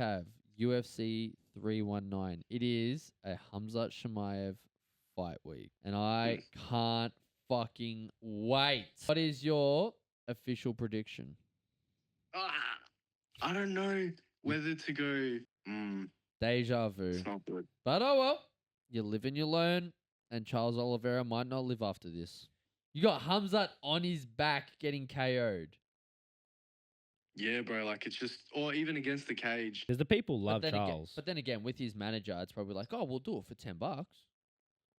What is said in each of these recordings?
have UFC 319. It is a Khamzat Chimaev fight week, and I can't fucking wait. What is your official prediction? I don't know whether to go. Deja vu. It's not good. But oh well, you live and you learn, and Charles Oliveira might not live after this. You got Khamzat on his back getting KO'd. Yeah, bro. Like it's just, or even against the cage. Because the people love Charles. But then again, with his manager, it's probably like, oh, we'll do it for $10.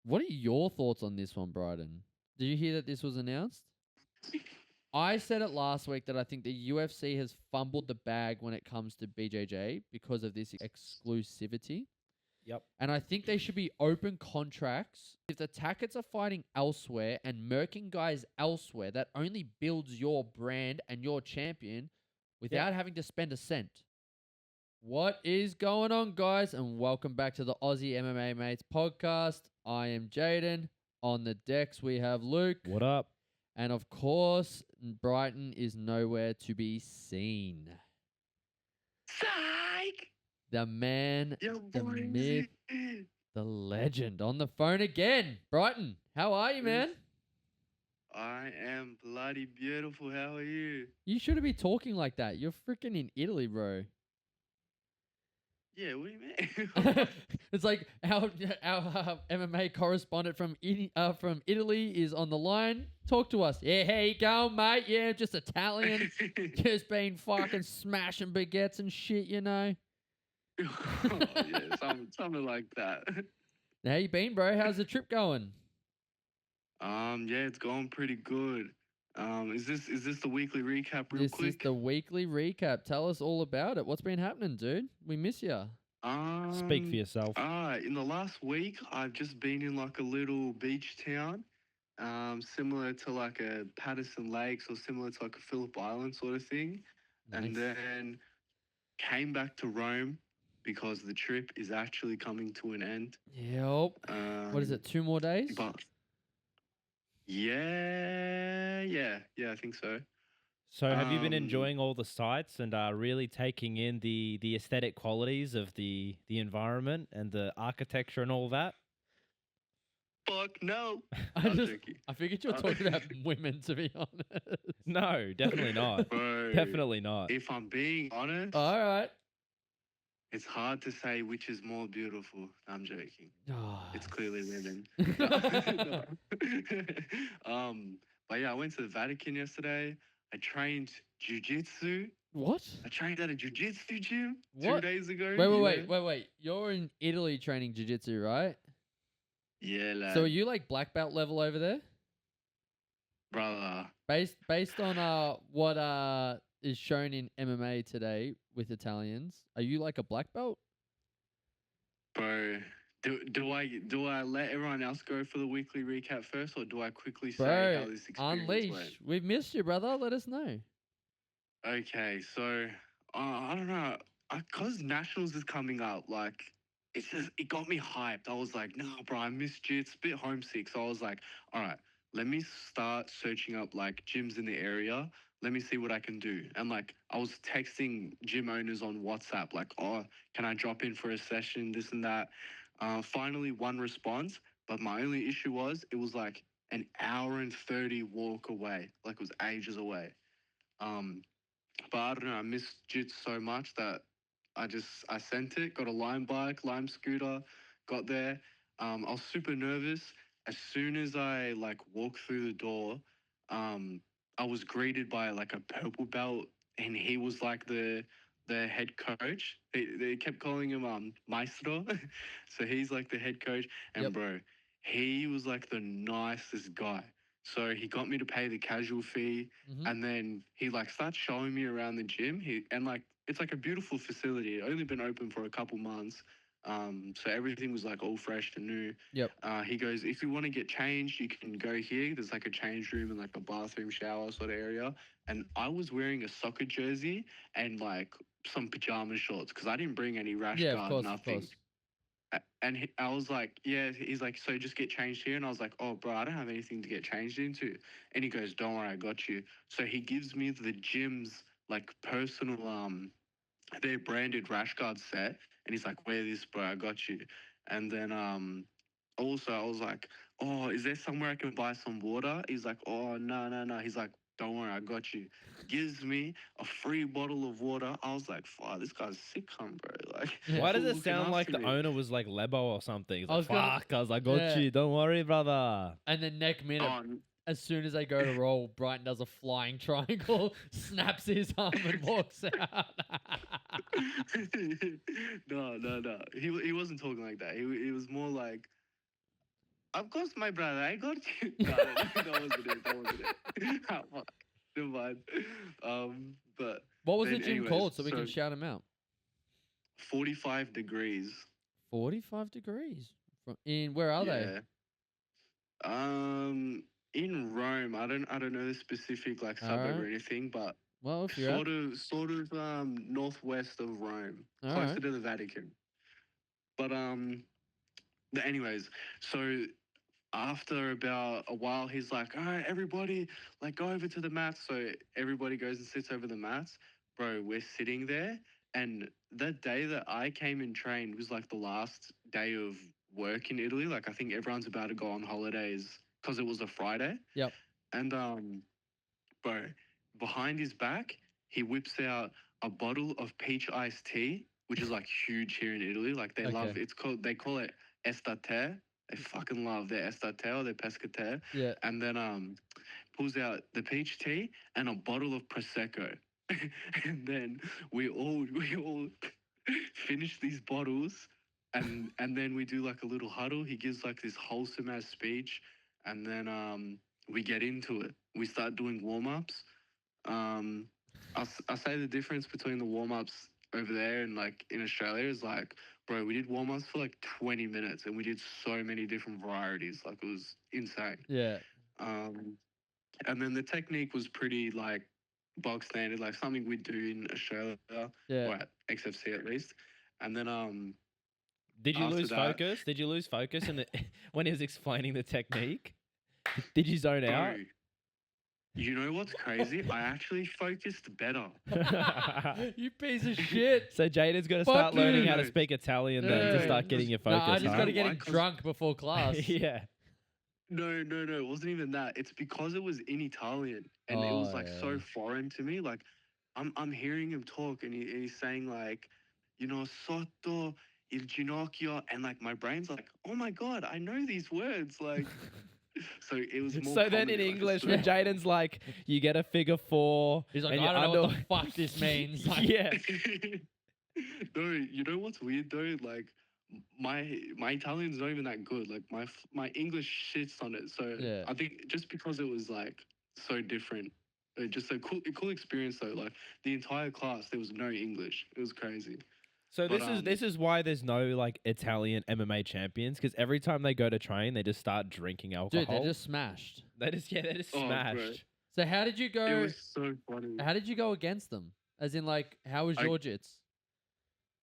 What are your thoughts on this one, Brighton? Did you hear that this was announced? I said it last week that I think the UFC has fumbled the bag when it comes to BJJ because of this exclusivity. Yep. And I think they should be open contracts. If the Tackets are fighting elsewhere and murking guys elsewhere, that only builds your brand and your champion without having to spend a cent. What is going on, guys? And welcome back to the Aussie MMA Mates podcast. I am Jaden. On the decks, we have Luke. What up? And of course, Brighton is nowhere to be seen. Psych! The man, the boy, myth, the legend on the phone again. Brighton, how are you, man? I am bloody beautiful. How are you? You shouldn't be talking like that. You're freaking in Italy, bro. Yeah, what do you mean? It's like our MMA correspondent from Italy is on the line. Talk to us. Yeah, how you going, mate? Yeah, just Italian. Just been fucking smashing baguettes and shit, you know. Yeah, something like that. How you been, bro? How's the trip going? Yeah, it's going pretty good. Is this the weekly recap real quick? This is the weekly recap. Tell us all about it. What's been happening, dude? We miss you. Speak for yourself. In the last week, I've just been in like a little beach town, similar to like a Patterson Lakes or similar to like a Phillip Island sort of thing. Nice. And then came back to Rome because the trip is actually coming to an end. Yep. What is it? 2 more days? But yeah, I think so. So have you been enjoying all the sights and really taking in the aesthetic qualities of the environment and the architecture and all that? Fuck no. I figured you were talking about women, to be honest. No, definitely not. Bro, Definitely not. If I'm being honest, All right. it's hard to say which is more beautiful. I'm joking. Oh. It's clearly women. No. But yeah, I went to the Vatican yesterday. I trained jiu-jitsu. What? I trained at a jiu-jitsu gym What? 2 days ago. Wait. You're in Italy training jiu-jitsu, right? Yeah, lad. So are you like black belt level over there? Brother. Based on what is shown in MMA today with Italians, are you like a black belt? Bro, do I let everyone else go for the weekly recap first, or do I quickly say how this experience unleash. went? We've missed you, brother. Let us know. Okay, so I don't know, cause Nationals is coming up. Like, it got me hyped. I was like, nah, bro, I missed you. It's a bit homesick. So I was like, all right, let me start searching up like gyms in the area. Let me see what I can do. And like, I was texting gym owners on WhatsApp, like, oh, can I drop in for a session, this and that. Finally, one response, but my only issue was it was like an hour and 30 walk away. Like, it was ages away. But I don't know, I missed Jits so much that I sent it, got a Lime bike, Lime scooter, got there. I was super nervous. As soon as I like walked through the door, I was greeted by like a purple belt, and he was like the head coach. They kept calling him Maestro. So he's like the head coach. And bro, he was like the nicest guy. So he got me to pay the casual fee, and then he like starts showing me around the gym. It's like a beautiful facility. It only been open for a couple months. So everything was like all fresh and new. He goes, if you want to get changed, you can go here. There's like a change room and like a bathroom, shower sort of area. And I was wearing a soccer jersey and like some pajama shorts because I didn't bring any rash guard, nothing. Of course. And I was like, yeah, he's like, so just get changed here. And I was like, oh, bro, I don't have anything to get changed into. And he goes, don't worry, I got you. So he gives me the gym's like personal their branded rash guard set, and he's like, "Wear this, bro. I got you." And then also I was like, "Oh, is there somewhere I can buy some water?" He's like, "Oh, no, no, no." He's like, "Don't worry, I got you." Gives me a free bottle of water. I was like, "Fuck, this guy's sick, bro." Like, Yeah. Why does full it looking sound like after the me. owner was like Lebo or something? He's I like, was gonna- fuck, I was like, got Yeah. you. Don't worry, brother. And then next minute, Oh, as soon as they go to roll, Brighton does a flying triangle, snaps his arm and walks out. no, no, no. He wasn't talking like that. He was more like, "Of course, my brother, I got you." No, that wasn't it. That wasn't it. Fuck. Never mind. But What was the then gym anyways, called so we can shout him out? 45 degrees. 45 degrees. In where are they? Yeah. In Rome. I don't know the specific like suburb or Alright. anything, but Well, if you're sort of northwest of Rome, closer Alright. to the Vatican. But anyways, so after about a while, he's like, "All right, everybody, like go over to the mats." So everybody goes and sits over the mats. Bro, we're sitting there, and that day that I came and trained was like the last day of work in Italy. Like I think everyone's about to go on holidays because it was a Friday. Yep. And bro, behind his back, he whips out a bottle of peach iced tea, which is like huge here in Italy. Like they love Okay. they call it estate. They fucking love their estate or their pescate. Yeah. And then pulls out the peach tea and a bottle of prosecco. And then we all finish these bottles, and then we do like a little huddle. He gives like this wholesome ass speech, and then we get into it. We start doing warm-ups. I say the difference between the warm-ups over there and like in Australia is like, bro, we did warm-ups for like 20 minutes and we did so many different varieties. Like it was insane. Yeah. Um, and then the technique was pretty like bog standard, like something we do in Australia Yeah. or at XFC at least. And then Did you after lose that- focus? Did you lose focus in the when he was explaining the technique? Did you zone out? bro, you know what's crazy? I actually focused better. You piece of shit. So Jaden's got to Fuck start learning you. how to speak Italian then to Yeah. start getting your No, focus. I just huh? got to get Why? him 'Cause- drunk before class. Yeah. No, it wasn't even that. It's because it was in Italian and it was like Oh, so yeah. foreign to me. Like I'm hearing him talk and he's saying like, sotto il ginocchio, and like my brain's like, oh my god, I know these words. Like, so it was more. So then comedy, in like, English, so- when Jaden's like, you get a figure 4. He's like, and I you don't know what the fuck this means. Like, yeah. No, you know what's weird though? Like my Italian's not even that good. Like my English shits on it. So Yeah. I think just because it was like so different, just a cool experience though. Like the entire class, there was no English. It was crazy. So But, this is why there's no like Italian MMA champions, because every time they go to train, they just start drinking alcohol. dude, they're just smashed. They just Oh, bro. smashed. So how did you It go? was so funny. How did you go against them? As in, like, how was I- your jits?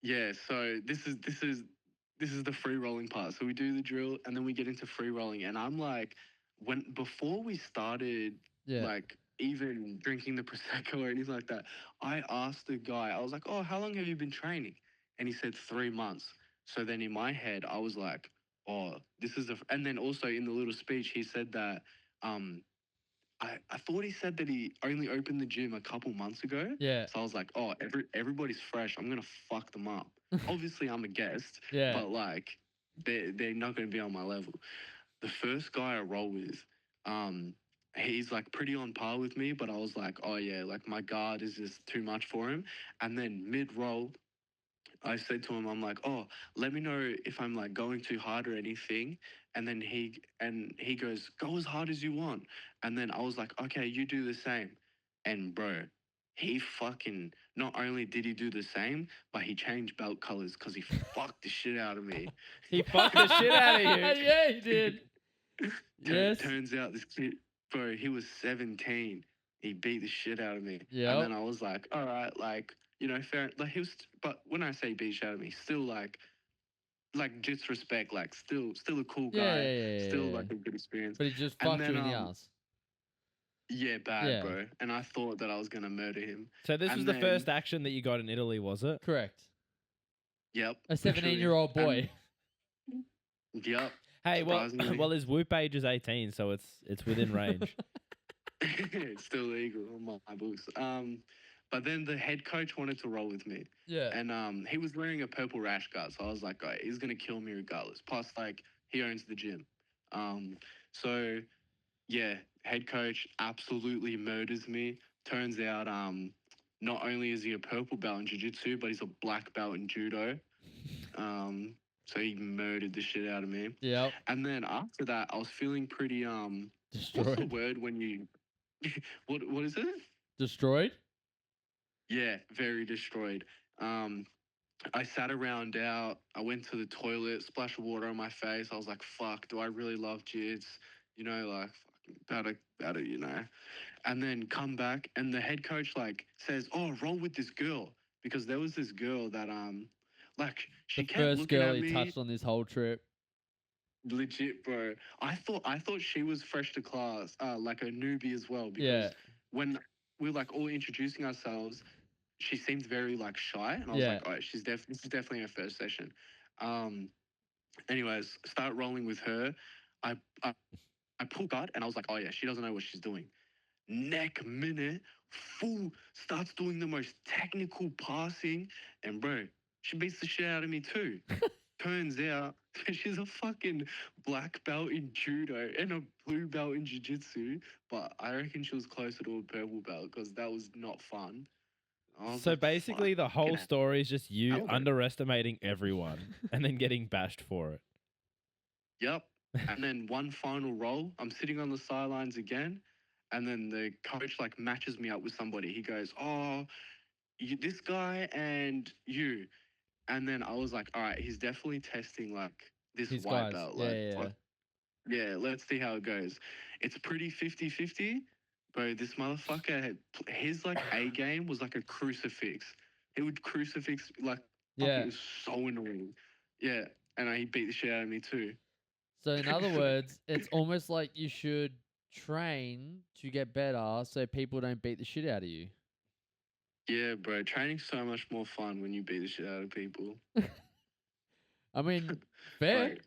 Yeah, so this is the free rolling part. So we do the drill and then we get into free rolling. And I'm like, before we started Yeah. like even drinking the prosecco or anything like that, I asked the guy, I was like, "Oh, how long have you been training?" And he said 3 months. So then in my head, I was like, "Oh, this is and then also in the little speech, he said that I thought he said that he only opened the gym a couple months ago. Yeah. So I was like, oh, everybody's fresh. I'm gonna fuck them up. Obviously, I'm a guest, Yeah. but like, they're not gonna be on my level. The first guy I roll with, he's like pretty on par with me, but I was like, oh yeah, like my guard is just too much for him. And then mid roll, I said to him, I'm like, oh, let me know if I'm like going too hard or anything. And then he goes, go as hard as you want. And then I was like, okay, you do the same. And bro, he fucking, not only did he do the same, but he changed belt colors because he fucked the shit out of me. He fucked the shit out of you. Yeah, he did. Yes. Turns out this kid, bro, he was 17. He beat the shit out of me. Yep. And then I was like, all right, like, fair. Like he was, but when I say beat shit out of me, still like just respect, like still a cool guy. Yeah. Still like a good experience. But he just And fucked you then, in the ass. Yeah, bad, Yeah. bro. And I thought that I was gonna murder him. So this was And the then- first action that you got in Italy, was it? Correct. Yep. A literally. 17-year-old boy. Yep. Hey, well, Surprisingly. well, his whoop age is 18, so it's within range. It's still legal on my books. But then the head coach wanted to roll with me. Yeah. And he was wearing a purple rash guard, so I was like, all right, he's gonna kill me regardless. Plus, like, he owns the gym. So yeah, head coach absolutely murders me. Turns out, not only is he a purple belt in jiu-jitsu, but he's a black belt in judo. So he murdered the shit out of me. Yep. And then after that, I was feeling pretty what's the Destroyed. word when you what is it? Destroyed? Yeah, very destroyed. I sat around out. I went to the toilet, splashed water on my face. I was like, fuck, do I really love jits? You know, like, fucking better, you know. And then come back, and the head coach, like, says, oh, roll with this girl. Because there was this girl that, like, she The kept first looking girl at he me. touched on this whole trip. Legit, bro. I thought she was fresh to class, like a newbie as well. Because Yeah. when we were, like, all introducing ourselves, she seemed very like shy, and I was Yeah. like, "Oh, this is definitely her first session." Anyways, start rolling with her. I pull guard, and I was like, "Oh yeah, she doesn't know what she's doing." Neck minute, full starts doing the most technical passing, and bro, she beats the shit out of me too. Turns out she's a fucking black belt in judo and a blue belt in jiu-jitsu, but I reckon she was closer to a purple belt because that was not fun. I was So like, basically, the whole hell. story is just you Hell no. underestimating everyone and then getting bashed for it. Yep. And then one final roll, I'm sitting on the sidelines again, and then the coach like matches me up with somebody. He goes, "Oh, this guy and you," and then I was like, "All right, he's definitely testing like this His white guys. belt. Yeah, Like, yeah, fuck, yeah, let's see how it goes." It's pretty 50-50. Bro, this motherfucker his like A game was like a crucifix. He would crucifix like Yeah. it was so annoying. Yeah, and he beat the shit out of me too. So in other words, it's almost like you should train to get better so people don't beat the shit out of you. Yeah, bro, training's so much more fun when you beat the shit out of people. I mean, fair. Like,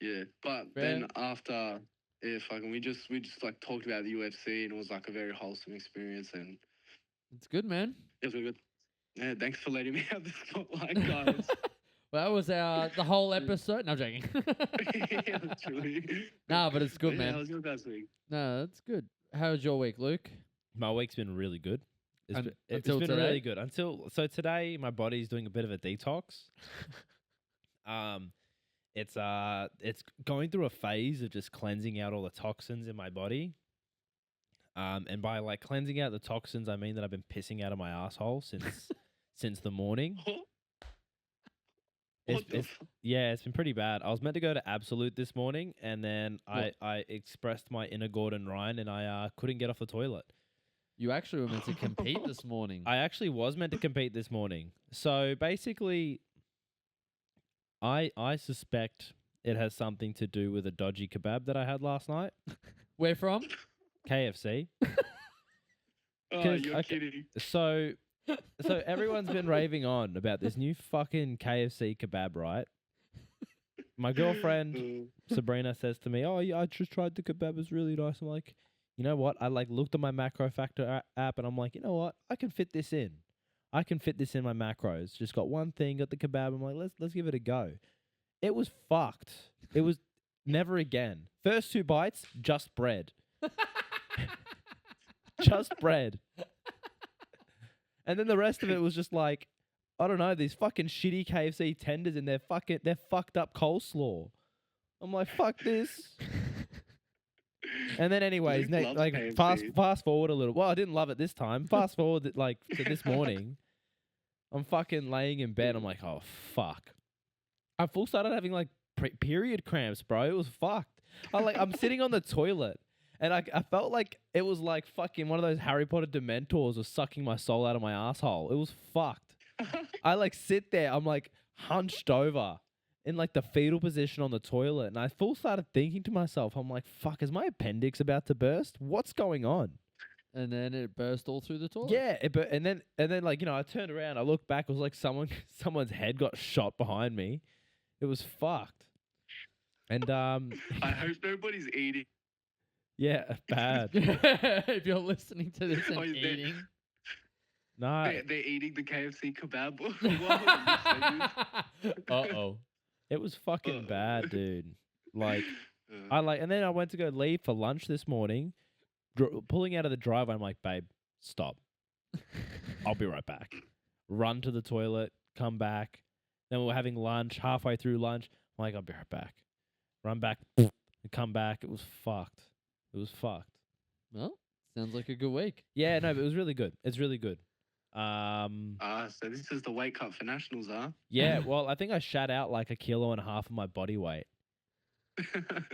yeah, but Fair. then after, yeah, fucking, we just like talked about the UFC, and it was like a very wholesome experience, and It's good, man. it was really good. Yeah, thanks for letting me have the spotlight, guys. Well, that was the whole episode. No, I'm joking. Yeah, literally. Nah, but it's good, Yeah, man. how was your guys' week? No, that's good. How's your week, Luke? My week's been really good. It's Un- been, it's until been today? really good so today my body's doing a bit of a detox. It's going through a phase of just cleansing out all the toxins in my body. And by like cleansing out the toxins, I mean that I've been pissing out of my asshole since the morning. What the It's yeah, it's been pretty bad. I was meant to go to Absolute this morning, and then What? I expressed my inner Gordon Ryan, and I couldn't get off the toilet. You actually were meant to compete this morning. I actually was meant to compete this morning. So basically, I suspect it has something to do with a dodgy kebab that I had last night. Where from? KFC. Oh, 'Cause, you're okay, kidding. So everyone's been raving on about this new fucking KFC kebab, right? My girlfriend Sabrina says to me, "Oh yeah, I just tried the kebab. It's really nice." I'm like, you know what? I like looked at my macro factor app, and I'm like, you know what? I can fit this in. I can fit this in my macros. Just got one thing, got the kebab. I'm like, let's give it a go. It was fucked. It was never again. First 2 bites, just bread. Just bread. And then the rest of it was just like, I don't know, these fucking shitty KFC tenders and their fucked up coleslaw. I'm like, fuck this. And then anyways, Luke loves like KFC. fast forward a little. Well, I didn't love it this time. Fast forward like to this morning. I'm fucking laying in bed. I'm like, oh fuck. I full started having like period cramps, bro. It was fucked. I'm sitting on the toilet. And I felt like it was like fucking one of those Harry Potter Dementors was sucking my soul out of my asshole. It was fucked. I like sit there. I'm like hunched over. in like the fetal position on the toilet, and I full started thinking to myself, I'm like, fuck, is my appendix about to burst? What's going on? And then it burst all through the toilet. Yeah, and then like, you know, I turned around, I looked back, it was like someone's head got shot behind me. It was fucked. And I hope nobody's eating. yeah, bad. If you're listening to this and Oh, is there- eating. No, They're eating the KFC kebab. Whoa, Uh-oh. it was fucking bad, dude. Like, Uh, and then I went to go leave for lunch this morning, pulling out of the driveway. I'm like, babe, stop. I'll be right back. Run to the toilet, come back. Then we were having lunch. Halfway through lunch, I'm like, I'll be right back. Run back and come back. It was fucked. It was fucked. Well, sounds like a good week. Yeah, no, but it was really good. It's really good. so this is the weight cut for nationals, huh? Yeah, well, I think I shat out like 1.5 kilos of my body weight.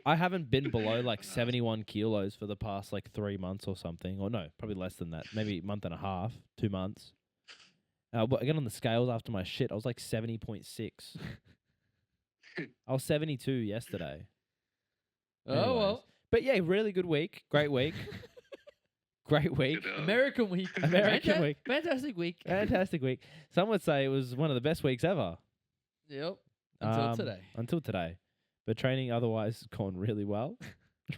I haven't been below like 71 kilos for the past like 3 months or something. Or no, probably less than that. Maybe a month and a half, 2 months. But again, on the scales after my shit, I was like 70.6. I was 72 yesterday. Oh, Anyways. well. But yeah, really good week. Great week. Great week. Good, American week. American week. Fantastic week. Fantastic week. Some would say it was one of the best weeks ever. Yep. Until today. Until today. But training otherwise has gone really well.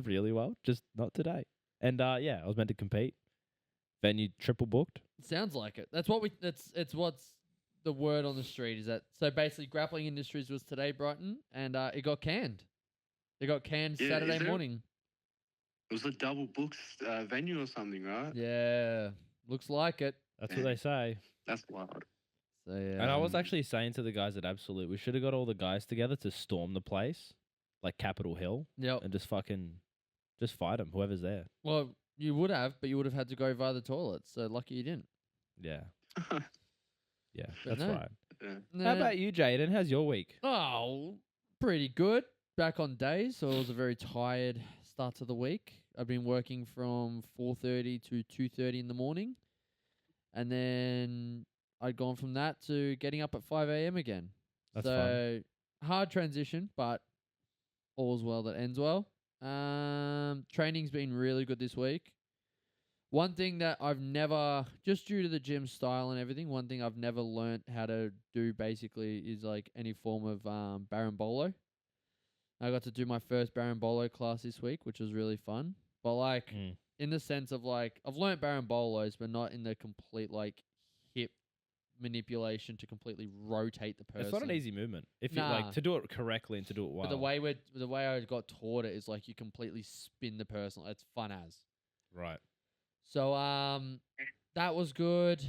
Really well. Just not today. And yeah, I was meant to compete. Venue triple booked. Sounds like it. It's what's the word on the street is that. So basically, Grappling Industries was today, Brighton, and it got canned. It got canned Yeah, Saturday is there- morning. It was a double booked venue or something, right? Yeah, looks like it. That's what they say. That's wild. So yeah. And I was actually saying to the guys at Absolute, we should have got all the guys together to storm the place, like Capitol Hill, Yep. and just fight them, whoever's there. Well, you would have, but you would have had to go via the toilets. So lucky you didn't. Yeah. Yeah, But that's no. right. Yeah. How about you, Jaden? How's your week? Oh, pretty good. Back on days, so it was a very tired start to the week. I've been working from 4:30 to 2:30 in the morning, and then I'd gone from that to getting up at 5 a.m. again. That's so hard transition, but all's well that ends well. Training's been really good this week. One thing that I've never, just due to the gym style and everything, one thing I've never learnt how to do basically is like any form of Barimbolo. I got to do my first Barimbolo class this week, which was really fun. But like in the sense of like I've learnt Barimbolos, but not in the complete like hip manipulation to completely rotate the person. It's not an easy movement. If you Nah. like to do it correctly and to do it well. But the way I got taught it is like you completely spin the person. It's fun as. Right. So that was good.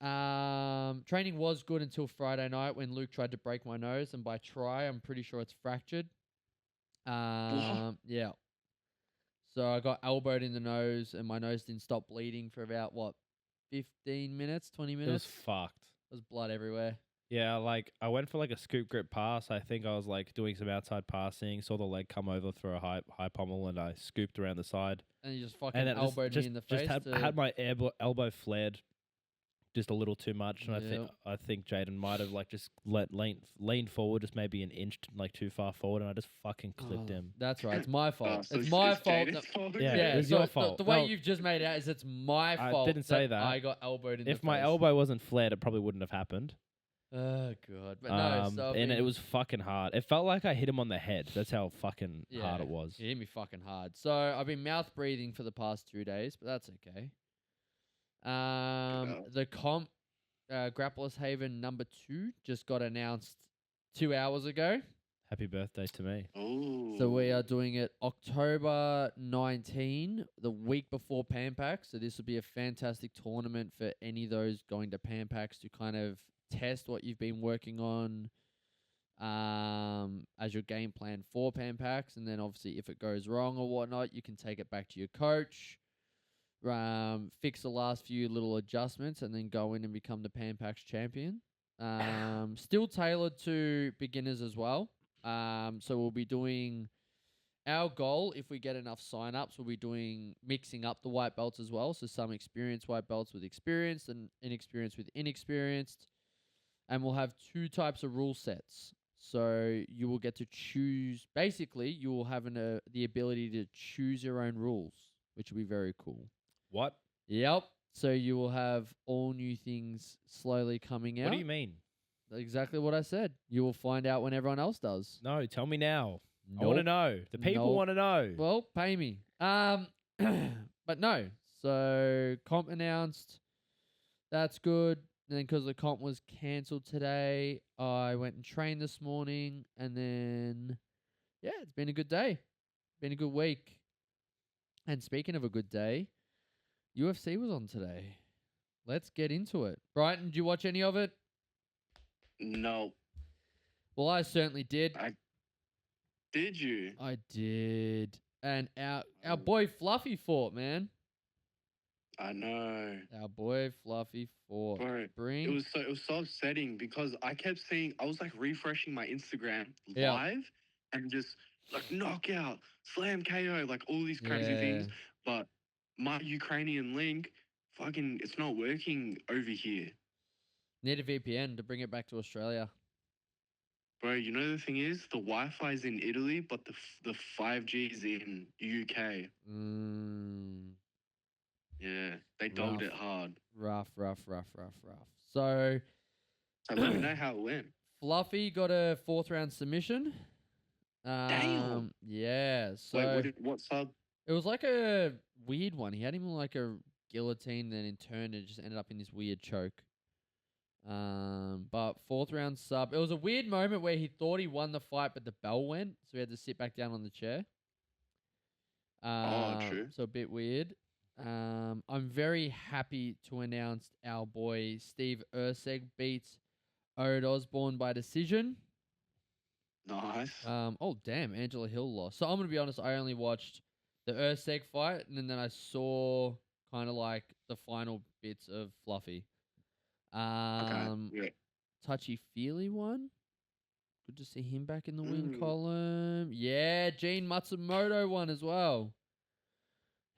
Training was good until Friday night when Luke tried to break my nose, and by try, I'm pretty sure it's fractured. Yeah. So I got elbowed in the nose, and my nose didn't stop bleeding for about 15 minutes, 20 It was minutes. fucked. There was blood everywhere. Yeah, like I went for like a scoop grip pass. I think I was like doing some outside passing, saw the leg come over for a high pommel, and I scooped around the side. And you just fucking And then elbowed me in the face. had my elbow flared just a little too much, and Yep. I think Jaden might have like just leaned forward just maybe an inch like too far forward, and I just fucking clipped him. That's right. It's my fault. So it's my it's fault. Jaden's fault Yeah, again? it was so your fault. The way No. you've just made it out is it's my I fault. didn't say that. I got elbowed in the face. If my elbow wasn't flared, it probably wouldn't have happened. Oh god. But no, so I've and it been- was fucking hard. It felt like I hit him on the head. That's how fucking hard it was. It hit me fucking hard. So I've been mouth breathing for the past 2 days, but that's okay. The comp Grapplers Haven #2 just got announced 2 hours ago. Happy birthday to me. Oh. So we are doing it October 19, the week before Pampax. So this will be a fantastic tournament for any of those going to Pampax to kind of test what you've been working on as your game plan for Pampax. And then obviously if it goes wrong or whatnot, you can take it back to your coach, fix the last few little adjustments, and then go in and become the Pampax champion. Still tailored to beginners as well. So we'll be doing our goal, if we get enough sign-ups, we'll be doing mixing up the white belts as well. So some experienced white belts with experienced and inexperienced with inexperienced. And we'll have 2 types of rule sets. So you will get to choose. Basically, you will have the ability to choose your own rules, which will be very cool. What? Yep. So you will have all new things slowly coming out. What do you mean? Exactly what I said. You will find out when everyone else does. No, tell me now. I want to Nope. know. The people Nope. want to know. Well, pay me. But no. So comp announced. That's good. And then because the comp was cancelled today, I went and trained this morning. And then, yeah, it's been a good day. Been a good week. And speaking of a good day, UFC was on today. Let's get into it. Brighton, did you watch any of it? No. Well, I certainly did. Did you? I did. And our Oh. boy Fluffy fought, man. I know. Our boy Fluffy fought. Bro, it Bring. was so upsetting because I kept seeing, I was like refreshing my Instagram Yeah. live and just like knockout, slam KO, like all these crazy things. But my Ukrainian link, fucking, it's not working over here. Need a VPN to bring it back to Australia. Bro, you know the thing is, the Wi-Fi is in Italy, but the 5G is in UK. Yeah, they dogged it hard. Rough. So So let me know how it went. Fluffy got a 4th round submission. Damn. Yeah. So Wait, what sub? it was like a weird one. He had him like a guillotine, then in turn it just ended up in this weird choke. But 4th round sub. It was a weird moment where he thought he won the fight, but the bell went, so he had to sit back down on the chair. True. So a bit weird. I'm very happy to announce our boy Steve Urseg beats Ode Osborne by decision. Nice. Oh damn, Angela Hill lost. So I'm gonna be honest, I only watched the Urseg fight, and then I saw kind of like the final bits of Fluffy. Yeah. Touchy-feely one. Good to see him back in the win Mm. column. Yeah, Gene Matsumoto won as well.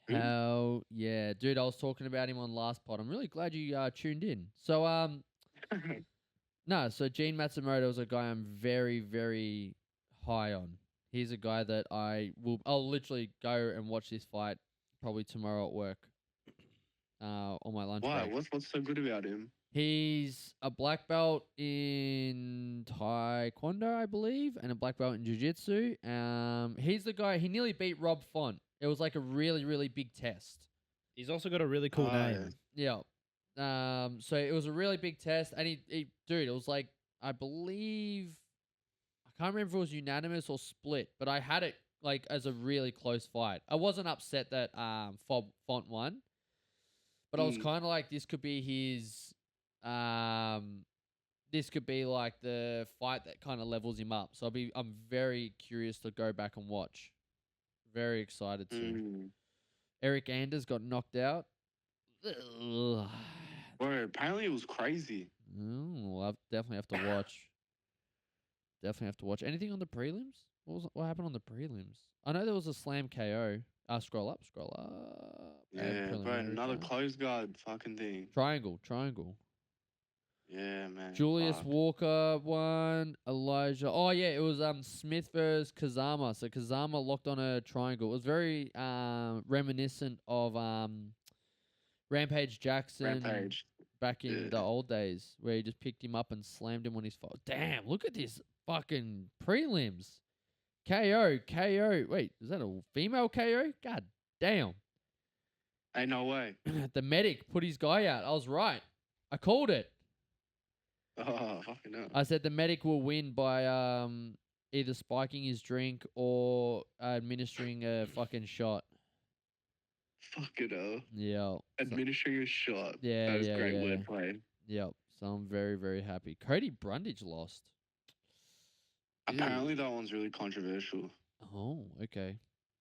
Who? Hell yeah, dude! I was talking about him on last pod. I'm really glad you tuned in. So no, so Gene Matsumoto is a guy I'm very, very high on. He's a guy that I'll literally go and watch this fight probably tomorrow at work. On my lunch Wow, break. what's so good about him? He's a black belt in Taekwondo, I believe, and a black belt in Jiu-Jitsu. He's the guy, he nearly beat Rob Font. It was like a really, really big test. He's also got a really cool name. Yeah. So it was a really big test, and dude, it was like, I believe, I can't remember if it was unanimous or split, but I had it like as a really close fight. I wasn't upset that Font won, but I was kind of like, this could be his, this could be like the fight that kind of levels him up. So I'm very curious to go back and watch. Very excited to. Eric Anders got knocked out. Ugh. Bro, apparently it was crazy. I'll definitely have to watch. Definitely have to watch. Anything on the prelims? What happened on the prelims? I know there was a slam KO. Scroll up. Yeah, bro, another round. close guard fucking thing. Triangle. Yeah, man. Julius fuck. Walker won. Elijah. Oh yeah, it was Smith versus Kazama. So Kazama locked on a triangle. It was very reminiscent of Rampage Jackson back in the old days, where he just picked him up and slammed him on his foot. Damn, look at this fucking prelims. KO. Wait, is that a female KO? God damn. Ain't no way. The medic put his guy out. I was right. I called it. Oh, fucking hell. I said the medic will win by either spiking his drink or administering a fucking shot. Fucking hell. Yeah. Administering a shot. Yeah, That was yeah, great yeah. wordplay. Yep. So I'm very, very happy. Cody Brundage lost. Apparently that one's really controversial. Oh, okay.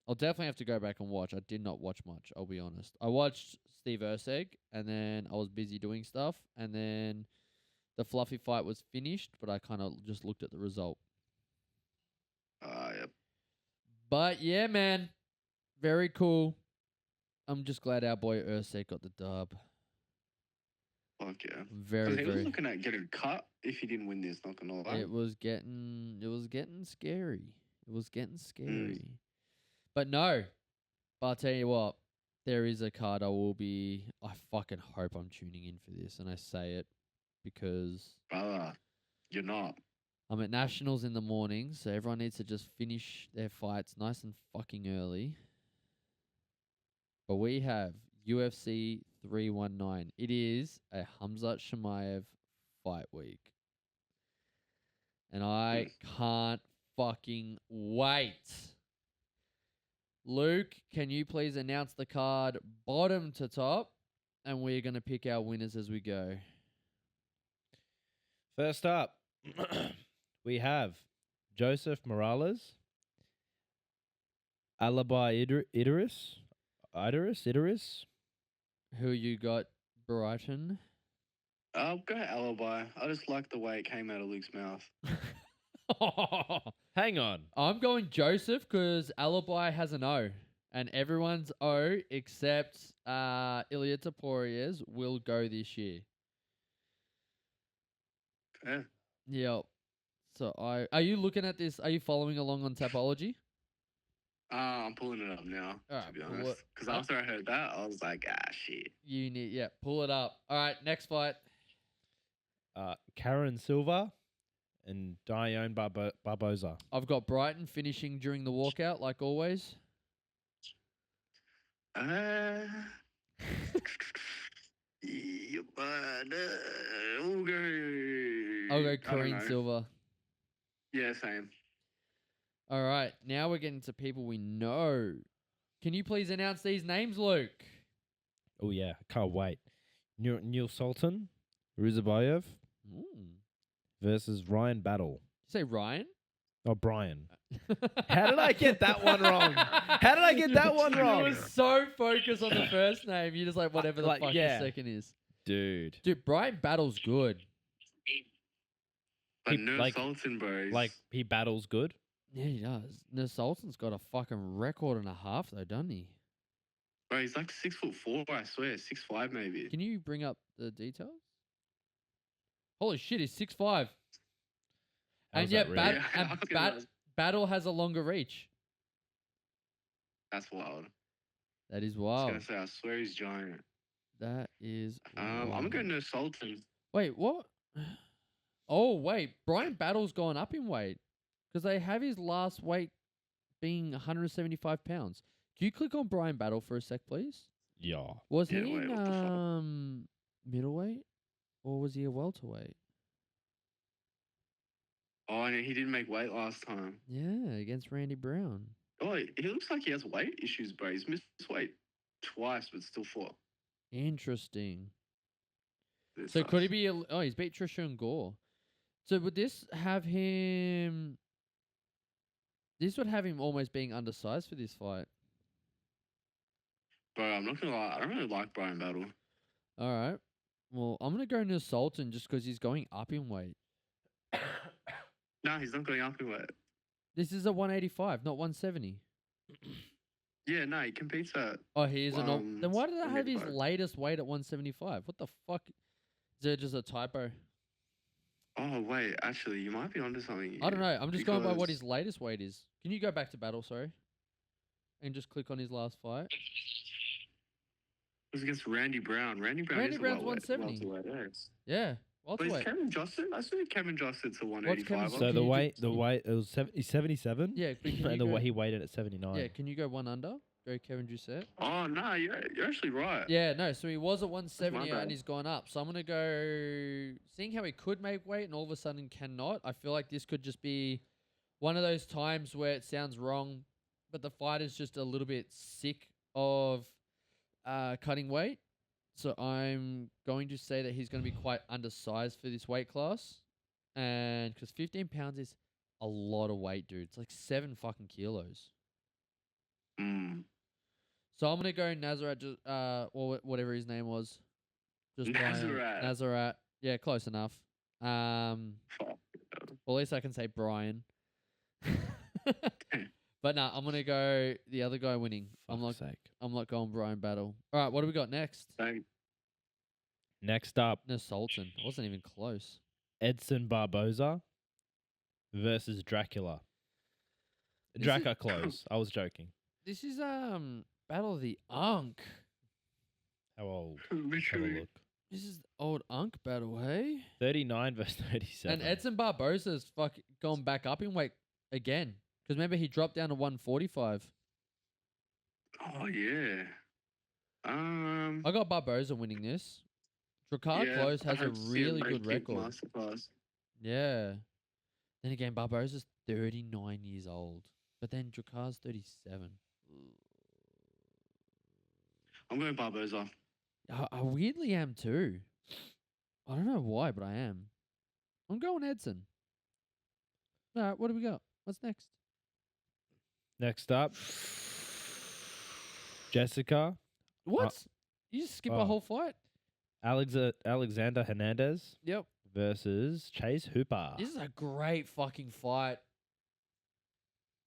I'll definitely have to go back and watch. I did not watch much, I'll be honest. I watched Steve Urseg, and then I was busy doing stuff, and then the Fluffy fight was finished, but I kind of just looked at the result. Yep. But yeah, man. Very cool. I'm just glad our boy Urseg got the dub. Fuck yeah. Very, Because he was very. looking at getting cut if he didn't win this. Not gonna lie. It was getting scary. It was getting Mm. scary. But no. But I'll tell you what, there is a card I fucking hope I'm tuning in for this, and I say it because Brother, you're not. I'm at Nationals in the morning, so everyone needs to just finish their fights nice and fucking early. But we have UFC 319. It is a Hamzat Shemaev fight week. And I can't fucking wait. Luke, can you please announce the card bottom to top? And we're going to pick our winners as we go. First up, we have Joseph Morales, Alibi Idris. Who you got, Brighton? I'll go Alibi. I just like the way it came out of Luke's mouth. Hang on. I'm going Joseph because Alibi has an O. And everyone's O except Ilya Taporia's will go this year. Yeah. Yep. So are you looking at this? Are you following along on Tapology? I'm pulling it up now, Alright, to be pull honest. it Because up. after I heard that, I was like, shit. You need, pull it up. All right, next fight. Karen Silva and Dione Barboza. I've got Brighton finishing during the walkout, like always. We'll go. I'll go I don't Corinne know. Silva. Yeah, same. All right, now we're getting to people we know. Can you please announce these names, Luke? Oh, yeah. Can't wait. Neil Sultan, Ruzabayev versus Ryan Battle. Did you say Ryan? Oh, Brian. How did I get that one wrong? How did I get that one You wrong? were so focused on the first name. You're just like, whatever the Like, fuck yeah. the second is. Dude. Dude, Brian Battle's good. But He- no like- Sultan, bro. Like, he battles good. Yeah, he does. Sultan's got a fucking record and a half, though, doesn't he? Bro, he's like 6'4", I swear. 6'5", maybe. Can you bring up the details? Holy shit, he's 6'5". How's And yet, that really? Yeah, I was gonna- Battle has a longer reach. That's wild. That is I was wild. gonna say, I swear he's giant. That is. I'm wild. going to Sultan. Wait, what? Oh, wait. Brian Battle's gone up in weight because they have his last weight being 175 pounds. Can you click on Brian Battle for a sec, please? Yeah. Was Yeah, he wait, in what the fuck? middleweight or was he a welterweight? Oh, and he didn't make weight last time. Yeah, against Randy Brown. Oh, he looks like he has weight issues, bro. He's missed weight twice, but still fought. Interesting. It So could he sucks. be? Oh, he's beat Trishan Gore. So would this have him? This would have him almost being undersized for this fight. Bro, I'm not gonna lie. I don't really like Brian Battle. All right. Well, I'm gonna go into Sultan just because he's going up in weight. No, he's not going up in weight. This is a 185, not 170. Yeah, no, he competes at. Oh, he is a not. Then why did I have his 185. latest weight at 175? What the fuck? Is it just a typo? Oh wait, actually, you might be onto something. I don't know. I'm just going by what because- his latest weight is. Can you go back to Battle, sorry? And just click on his last fight. It was against Randy Brown. Randy Brown Randy is a Brown's welterweight- 170. welterweight, Yeah. But is Welterweight. Kevin Johnson? I saw Kevin Johnson to 185. Kevin- So Can the you weight, do- the weight, it was 77. Yeah, but can you And the go- way he weighed at 79. Yeah, can you go one under? Go Kevin Doucette. Oh no, you're actually right. Yeah, no, so he was at 170 bad. and he's gone up. So I'm going to go, seeing how he could make weight and all of a sudden cannot, I feel like this could just be one of those times where it sounds wrong, but the fighter's just a little bit sick of cutting weight. So I'm going to say that he's going to be quite undersized for this weight class. And because 15 pounds is a lot of weight, dude. It's like 7 fucking kilos. Mm. So I'm gonna go Nazarat, or whatever his name was. Just by, Nazarat. Nazarat. Yeah, close enough. Fuck. Well, at least I can say Brian. But nah, I'm gonna go the other guy winning. I'm Fuck's sake. not going Brian Battle. All right, what do we got next? Thank- Next up, No, Sultan. It wasn't even close. Edson Barboza versus Dracula. This is- Draca close. I was joking. This is Battle of the Unk. How old? Let's have a Literally. look. This is the old Unk battle, hey? 39 versus 37. And Edson Barboza's gone back up in weight again. Because remember, he dropped down to 145. Oh yeah. I got Barboza winning this. Dracar yeah, Close has a perhaps, yeah, really low good kick record. masterclass. Yeah. Then again, Barboza's 39 years old. But then Dracar's 37. I'm going Barboza. I weirdly am too. I don't know why, but I am. I'm going Edson. All right, what do we got? What's next? Next up, Jessica What? You just skip a oh. whole fight? Alexander Hernandez Yep. versus Chase Hooper. This is a great fucking fight.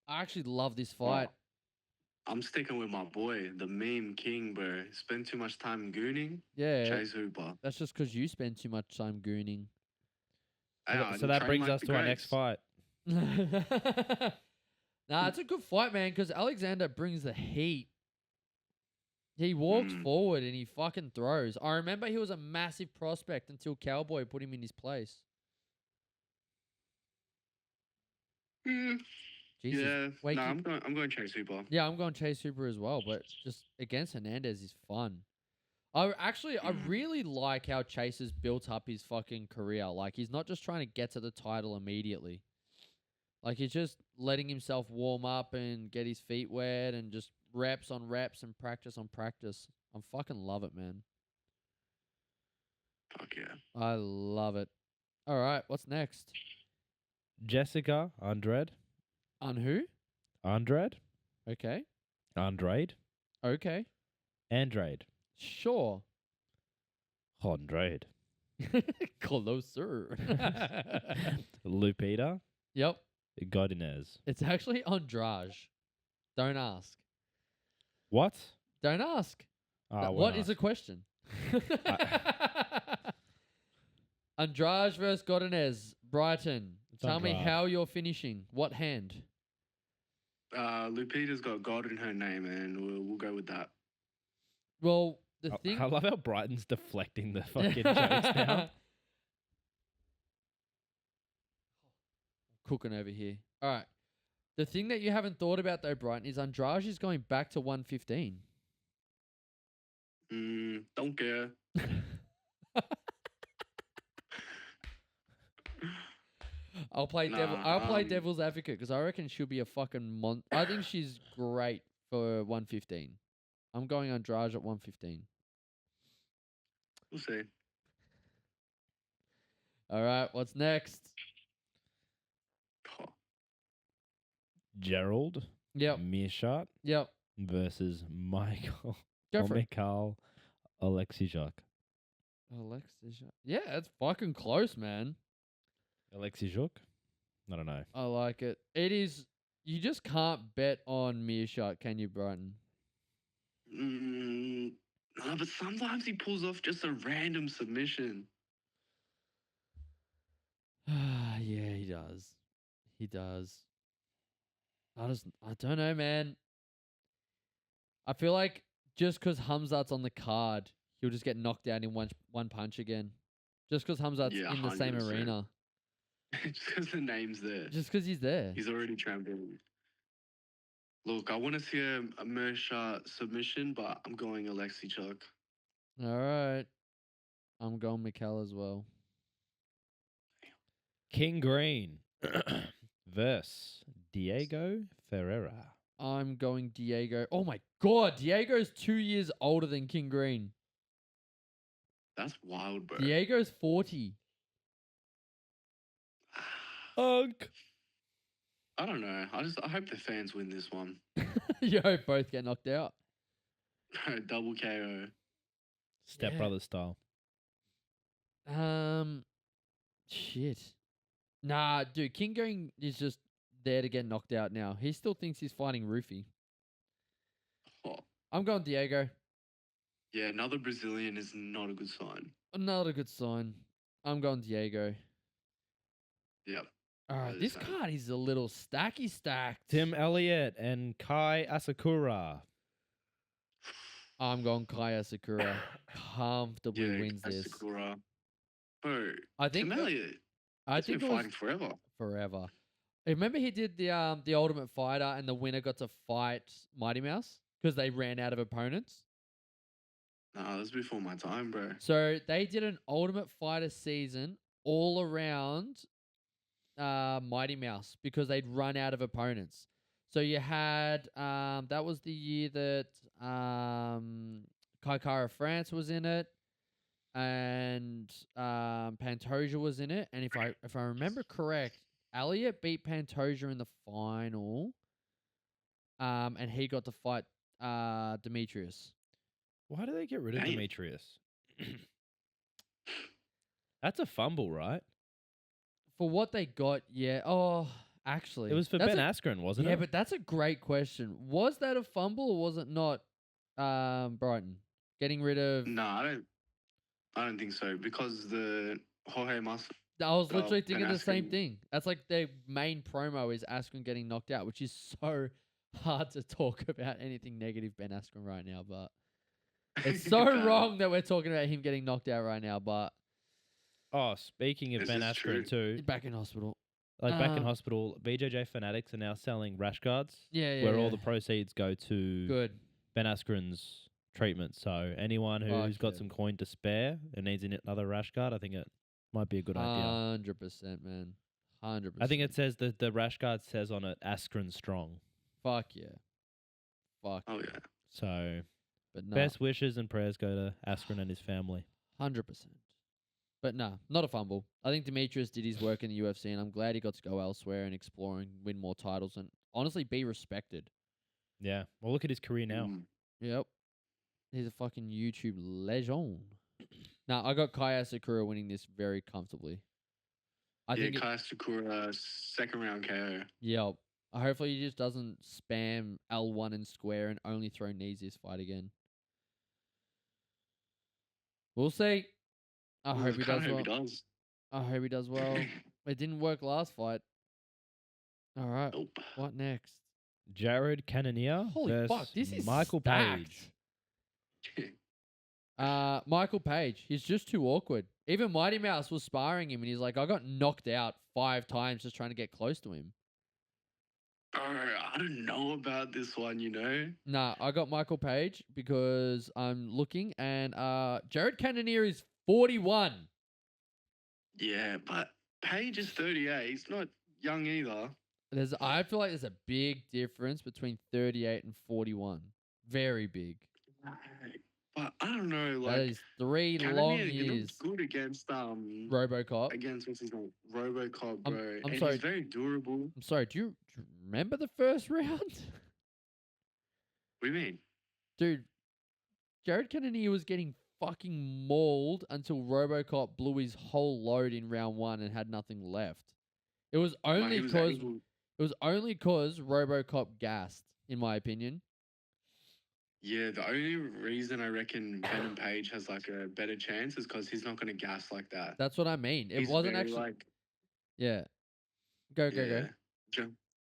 I actually love this fight. I'm sticking with my boy, the meme king, bro. Spend too much time gooning. Yeah. Chase Hooper. That's just because you spend too much time gooning. So that brings us to our next fight. Nah, it's a good fight, man, because Alexander brings the heat. He walks forward and he fucking throws. I remember he was a massive prospect until Cowboy put him in his place. Jesus. Yeah, Wait, no, you- I'm going Chase Hooper. Yeah, I'm going Chase Hooper as well, but just against Hernandez is fun. I really like how Chase has built up his fucking career. Like, he's not just trying to get to the title immediately. Like, he's just letting himself warm up and get his feet wet and just reps on reps and practice on practice. I fucking love it, man. Fuck yeah. I love it. All right, what's next? Jessica Andrade. On who? Andrade. Okay. Andrade. Okay. Andrade. Sure. Andrade. Closer. Lupita Yep. Godinez. It's actually Andrade. Don't ask. What? Don't ask. What is the question? Andrade versus Godinez. Brighton. Tell me Andrade. how you're finishing. What hand? Lupita's got God in her name, and we'll go with that. Well, the thing. I love how Brighton's deflecting the fucking jokes now. Cooking over here. All right. The thing that you haven't thought about though, Brighton, is Andrade is going back to 115. Don't care. I'll play Nah, devil's advocate because I reckon she'll be a fucking I think she's great for 115. I'm going Andrade at 115. We'll see. All right, what's next? Oh, Gerald Yep, Meerschaert yep. versus Michael Go for it. Mikhail Alexijak. Alexis. Yeah, it's fucking close, man. Alexijak? I don't know. I like it. It is. You just can't bet on Meerschaert, can you, Brighton? no, but sometimes he pulls off just a random submission. Yeah, he does. He does. I don't know, man. I feel like just because Hamzat's on the card, he'll just get knocked out in one punch again. Just because Hamzat's Yeah, in the same 100%. arena. Just because the name's there. Just because he's there. He's already champion. Look, I want to see a Mersha submission, but I'm going Alexi Chuck. All right. I'm going Mikhail as well. King Green versus Diego Ferreira. I'm going Diego. Oh my God. Diego's 2 years older than King Green. That's wild, bro. Diego's 40. Unk. I don't know. I hope the fans win this one. You hope both get knocked out. Double KO. Step Yeah. Brothers style. Shit. Nah, dude, King Green is just there to get knocked out now. He still thinks he's fighting Roofy. Oh, I'm going Diego. yeah, another Brazilian is not a good sign. Another good sign. I'm going Diego. Yep. All right, Really this sad. card is a little stacked. Tim Elliott and Kai Asakura. I'm going Kaya Sakura. Comfortably Yeah, wins this. Sakura. Bro, I think Tim that- Elliott, I he's think been it was fighting forever. forever. Remember he did the Ultimate Fighter and the winner got to fight Mighty Mouse because they ran out of opponents. Nah, that was before my time, bro. So they did an Ultimate Fighter season all around Mighty Mouse because they'd run out of opponents. So you had that was the year that Kaikara France was in it, and Pantoja was in it. And if I remember correct, Elliot beat Pantoja in the final, and he got to fight Demetrius. Why do they get rid of Damn. Demetrius? That's a fumble, right? For what they got, yeah. Oh, actually, It was for that's Ben a- Askren, wasn't Yeah, it? but that's a great question. Was that a fumble or was it not? Brighton getting rid of. Nah, I don't think so because the Jorge Mas. I was literally Ben thinking the same Askren- thing. That's like their main promo is Askren getting knocked out, which is so hard to talk about anything negative Ben Askren right now. But it's so wrong that we're talking about him getting knocked out right now. But Oh, speaking of This Ben is Askren too, he's back in hospital. like back in Um, hospital, BJJ Fanatics are now selling rash guards Yeah, where all yeah. the proceeds go to Good. Ben Askren's treatment. So anyone Fuck who's got yeah. some coin to spare and needs another rash guard, I think it might be a good idea. 100%, man. 100%. I think it says that the rash guard says on it Askren strong. Fuck yeah. Fuck. Oh yeah. So But no. best wishes and prayers go to Askren and his family. 100%. But nah, not a fumble. I think Demetrius did his work in the UFC, and I'm glad he got to go elsewhere and explore and win more titles and honestly be respected. Yeah. Well, look at his career now. Mm. Yep. He's a fucking YouTube legend. Now, I got Kaya Sakura winning this very comfortably. I Yeah, think it, Kai Sakura, second round KO. yep. Hopefully he just doesn't spam L1 and square and only throw knees this fight again. We'll see. I hope he does well. He does. I hope he does well. It didn't work last fight. All right. Nope. What next? Jared Cannonier Holy versus fuck, this is Michael stacked. Page. Michael Page. He's just too awkward. Even Mighty Mouse was sparring him, and he's like, I got knocked out 5 times just trying to get close to him. Bro, I don't know about this one, you know? Nah, I got Michael Page because I'm looking, and Jared Cannonier is 41. Yeah, but Page is 38. He's not young either. I feel like there's a big difference between 38 and 41. Very big. But I don't know, That like is 3 Cannonier, long he years. looks good against RoboCop. against what's his name? RoboCop, I'm- bro. I'm and sorry. he's very durable. I'm sorry, do you remember the first round? What do you mean? Dude, Jared Kennedy was getting fucking mauled until RoboCop blew his whole load in round 1 and had nothing left. It was Like, only he was because able- RoboCop gassed, in my opinion. Yeah, the only reason I reckon Venom Page has like a better chance is because he's not going to gas like that. That's what I mean. It He's wasn't very, actually. like, Yeah. Go.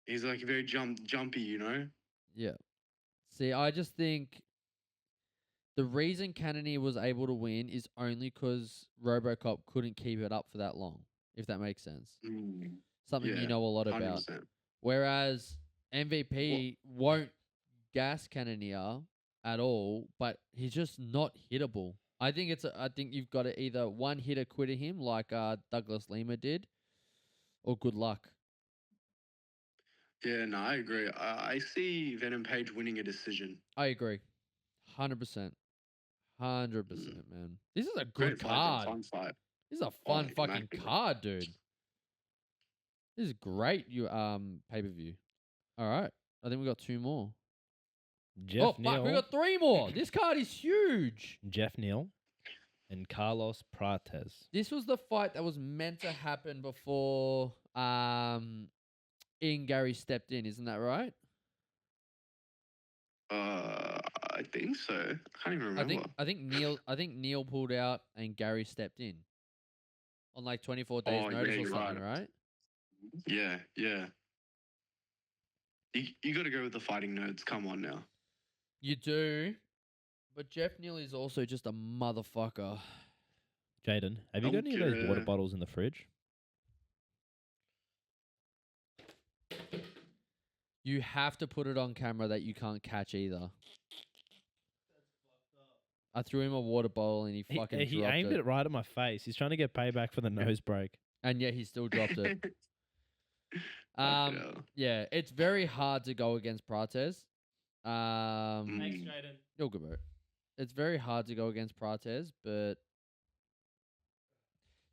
He's like very jumpy, you know? Yeah. See, I just think the reason Cannonier was able to win is only because RoboCop couldn't keep it up for that long, if that makes sense. Something you Yeah, know a lot about. 100%. Whereas MVP won't gas Cannonier at all, but he's just not hittable. I think you've got to either one hitter quitter him like Douglas Lima did, or good luck. Yeah, no, I agree. I see Venom Page winning a decision. I agree, 100%, 100%, man. This is a good Great fight, card. fun fight. This is a fun fucking immaculate. card, dude. This is great. Pay-per-view. All right, I think we got 2 more. Jeff Fuck, we Neal, got 3 more. This card is huge. Jeff Neal, and Carlos Prates. This was the fight that was meant to happen before Ian Gary stepped in, isn't that right? I think so. I can't even I remember. think Neil pulled out and Gary stepped in on like 24 days Oh, notice yeah, or you're something, right. right? Yeah, yeah. You got to go with the fighting nerds. Come on now. You do, but Jeff Neal is also just a motherfucker. Jaden, have you got any of those water Okay. bottles in the fridge? You have to put it on camera that you can't catch either. I threw him a water bottle and he fucking He dropped aimed it. it right at my face. He's trying to get payback for the nose break. And yet he still dropped it. Fucking hell. Yeah, it's very hard to go against Prates. Thanks, Jaden. You're good, bro. It's very hard to go against Prates, but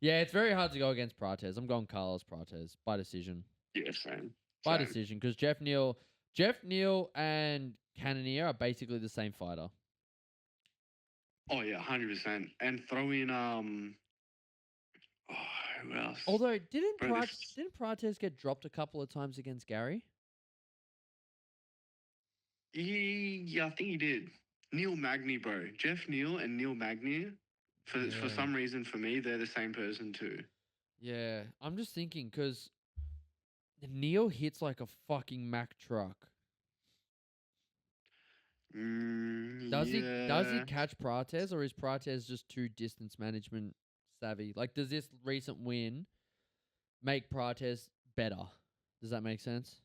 yeah, it's very hard to go against Prates. I'm going Carlos Prates by decision. Yeah, same. By Same. decision, because Jeff Neal and Cannonier are basically the same fighter. Oh yeah, 100%. And throw in oh, who else? Although didn't Bro, this- Prates get dropped a couple of times against Gary? Yeah, I think he did. Neil Magny, bro. Jeff Neal and Neil Magny. For Yeah. some reason, for me, they're the same person too. Yeah, I'm just thinking because Neal hits like a fucking Mack truck. Does he Yeah. catch Prates, or is Prates just too distance management savvy? Like, does this recent win make Prates better? Does that make sense?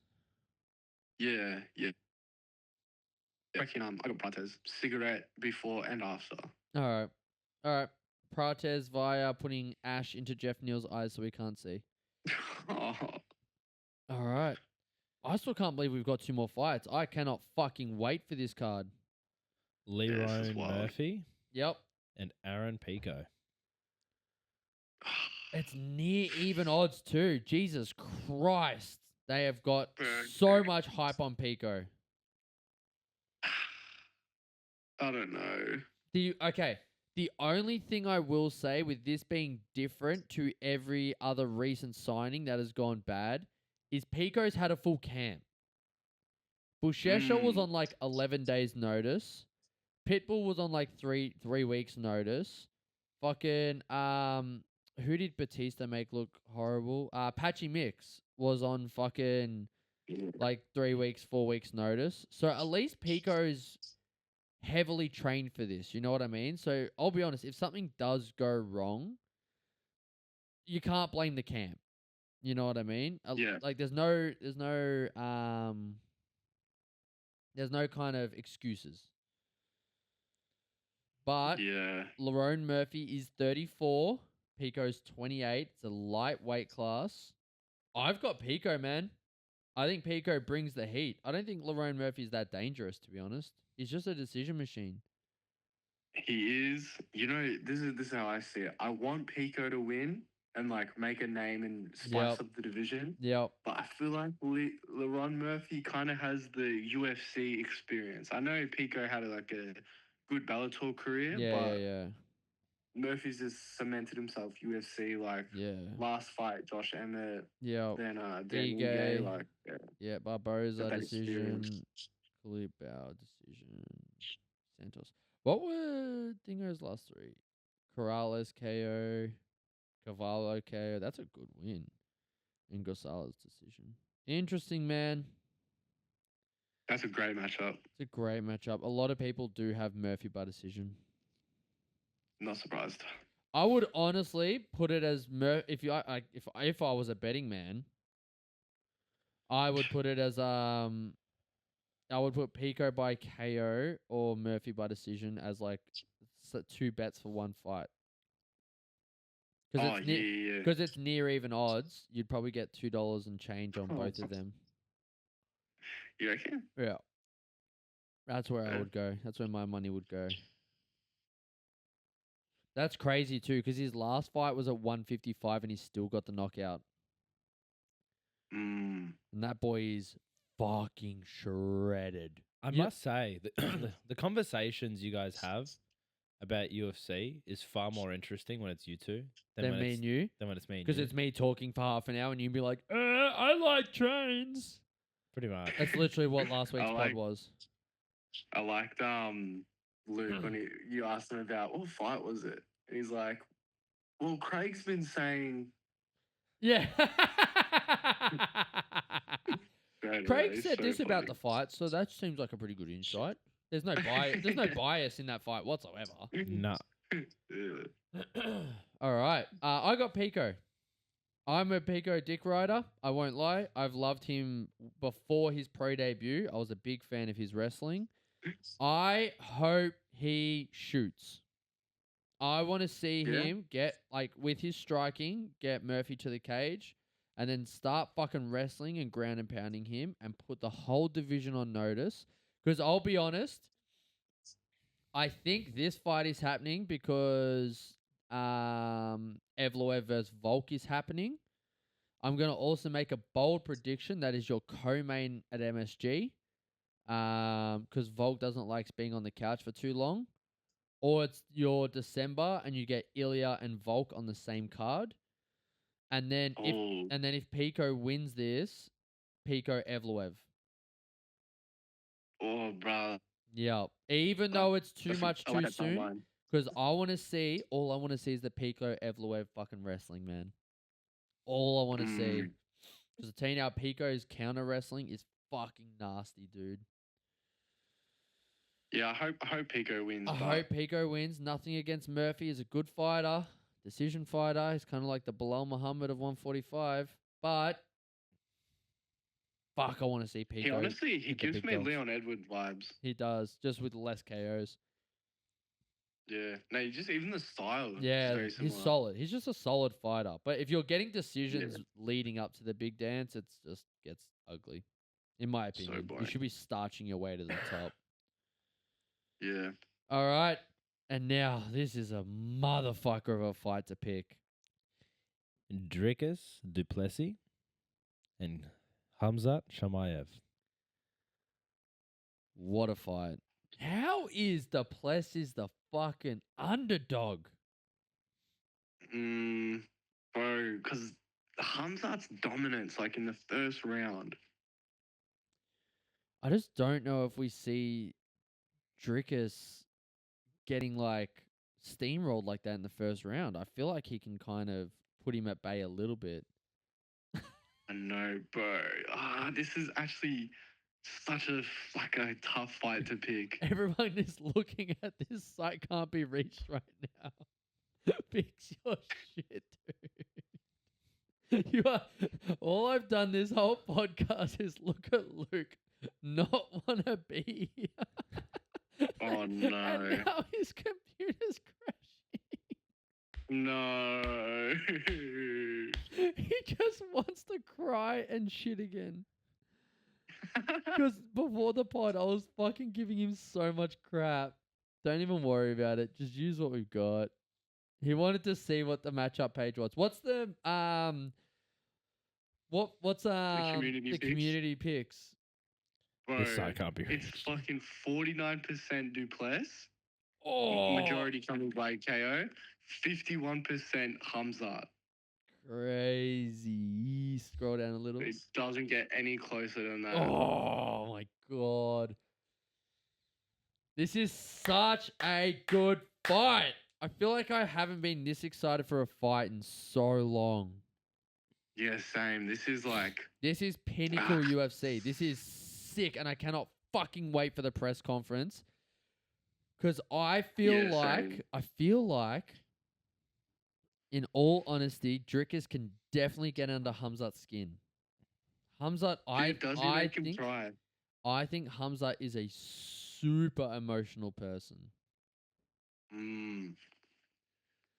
Yeah. I reckon I got Prates. Cigarette before and after. All right. Prates via putting ash into Jeff Neal's eyes so he can't see. Oh, All right. I still can't believe we've got 2 more fights. I cannot fucking wait for this card. Leroy wild. Murphy Yep. and Aaron Pico. It's near even odds too. Jesus Christ. They have got Bro. so much hype on Pico. I don't know. The only thing I will say with this being different to every other recent signing that has gone bad is Pico's had a full camp. Bushesha was on like 11 days notice. Pitbull was on like three weeks notice. Fucking who did Bautista make look horrible? Patchy Mix was on fucking like 3 weeks, 4 weeks notice. So at least Pico's heavily trained for this. You know what I mean? So I'll be honest, if something does go wrong, you can't blame the camp. You know what I mean? Yeah. Like there's no kind of excuses. But Yeah. Lerone Murphy is 34. Pico's 28. It's a lightweight class. I've got Pico, man. I think Pico brings the heat. I don't think Lerone Murphy is that dangerous, to be honest. He's just a decision machine. He is. You know, this is how I see it. I want Pico to win and like make a name and spice up the division. Yep. But I feel like Leron Murphy kind of has the UFC experience. I know Pico had a good Bellator career, but Yeah. Murphy's just cemented himself UFC like Yeah. last fight, Josh Emmett, Yep. then Ige. Ige, like Yeah, Barboza that decision. experience. Kalibao decision. Santos. What were Dingo's last 3? Corrales KO. Cavallo KO. That's a good win. And Gonzalez decision. Interesting, man. That's a great matchup. It's a great matchup. A lot of people do have Murphy by decision. Not surprised. I would honestly put it as if I was a betting man, I would put it as I would put Pico by KO or Murphy by decision as like 2 bets for 1 fight. Oh, yeah. Because it's near even odds, you'd probably get $2 and change on both of them. You reckon? Yeah. That's where I Yeah. would go. That's where my money would go. That's crazy too, because his last fight was at 155 and he still got the knockout. Mm. And that boy is fucking shredded. I must say, the conversations you guys have about UFC is far more interesting when it's you two Than me and you. than when it's me and Because you. it's me talking for half an hour and you'd be like, I like trains. Pretty much. That's literally what last week's I pod like- was. I liked Luke when you asked him about what fight was it, and he's like, "Well, Craig's been saying." Yeah. Straight Craig away, said so this about funny. the fight, so that seems like a pretty good insight. There's no bias. There's no bias in that fight whatsoever. Nah. Yeah. All right. I got Pico. I'm a Pico dick rider. I won't lie. I've loved him before his pro debut. I was a big fan of his wrestling. I hope he shoots. I want to see Yeah. him get, like, with his striking, get Murphy to the cage and then start fucking wrestling and ground and pounding him and put the whole division on notice. Because I'll be honest, I think this fight is happening because Evloev versus Volk is happening. I'm going to also make a bold prediction that is your co-main at MSG because Volk doesn't like being on the couch for too long. Or it's your December and you get Ilya and Volk on the same card. And then Oh, if Pico wins this, Pico Evloev. bro. Yeah. Even though it's too much I too like that soon. timeline. Because all I want to see is the Pico Evloev fucking wrestling, man. All I want to see. Because I tell you now, Pico's counter wrestling is fucking nasty, dude. Yeah, I hope Pico wins. I but hope Pico wins. Nothing against Murphy. He's a good fighter, decision fighter. He's kind of like the Bilal Muhammad of 145. But fuck, I want to see Pico. he honestly hit the gives big me dogs. Leon Edwards vibes. He does, just with less KOs. Yeah, no, just even the style. Yeah, is very similar. he's solid. He's just a solid fighter. But if you're getting decisions leading up to the big dance, it just gets ugly. In my So opinion, you boring. should be starching your way to the top. Yeah. All right. And now this is a motherfucker of a fight to pick. Dricus Duplessis and Hamzat Shamaev. What a fight. How is Duplessis the fucking underdog? Bro, because Hamzat's dominance, like in the first round. I just don't know if we see Dricus getting like steamrolled like that in the first round. I feel like he can kind of put him at bay a little bit. I know, bro. This is actually such a tough fight to pick. Everyone is looking at this site can't be reached right now. Fix your shit, dude. You are all I've done this whole podcast is look at Luke, not wanna be here. Oh And no. now his computer's crashing. No. He just wants to cry and shit again. Because before the pod, I was fucking giving him so much crap. Don't even worry about it. Just use what we've got. He wanted to see what the matchup page was. What's the what's community picks? community picks? Bro, This side can't be it's reached. fucking 49% Duplessis. Oh, Majority coming by KO. 51% Hamzat. crazy. Scroll down a little. It doesn't get any closer than that. Oh my god. This is such a good fight. I feel like I haven't been this excited for a fight in so long. Yeah, same. This is like This is pinnacle UFC. This is sick, and I cannot fucking wait for the press conference. Because I feel like, in all honesty, Dricus can definitely get under Hamzat's skin. Hamzat, does he make him try? I think Hamzat is a super emotional person.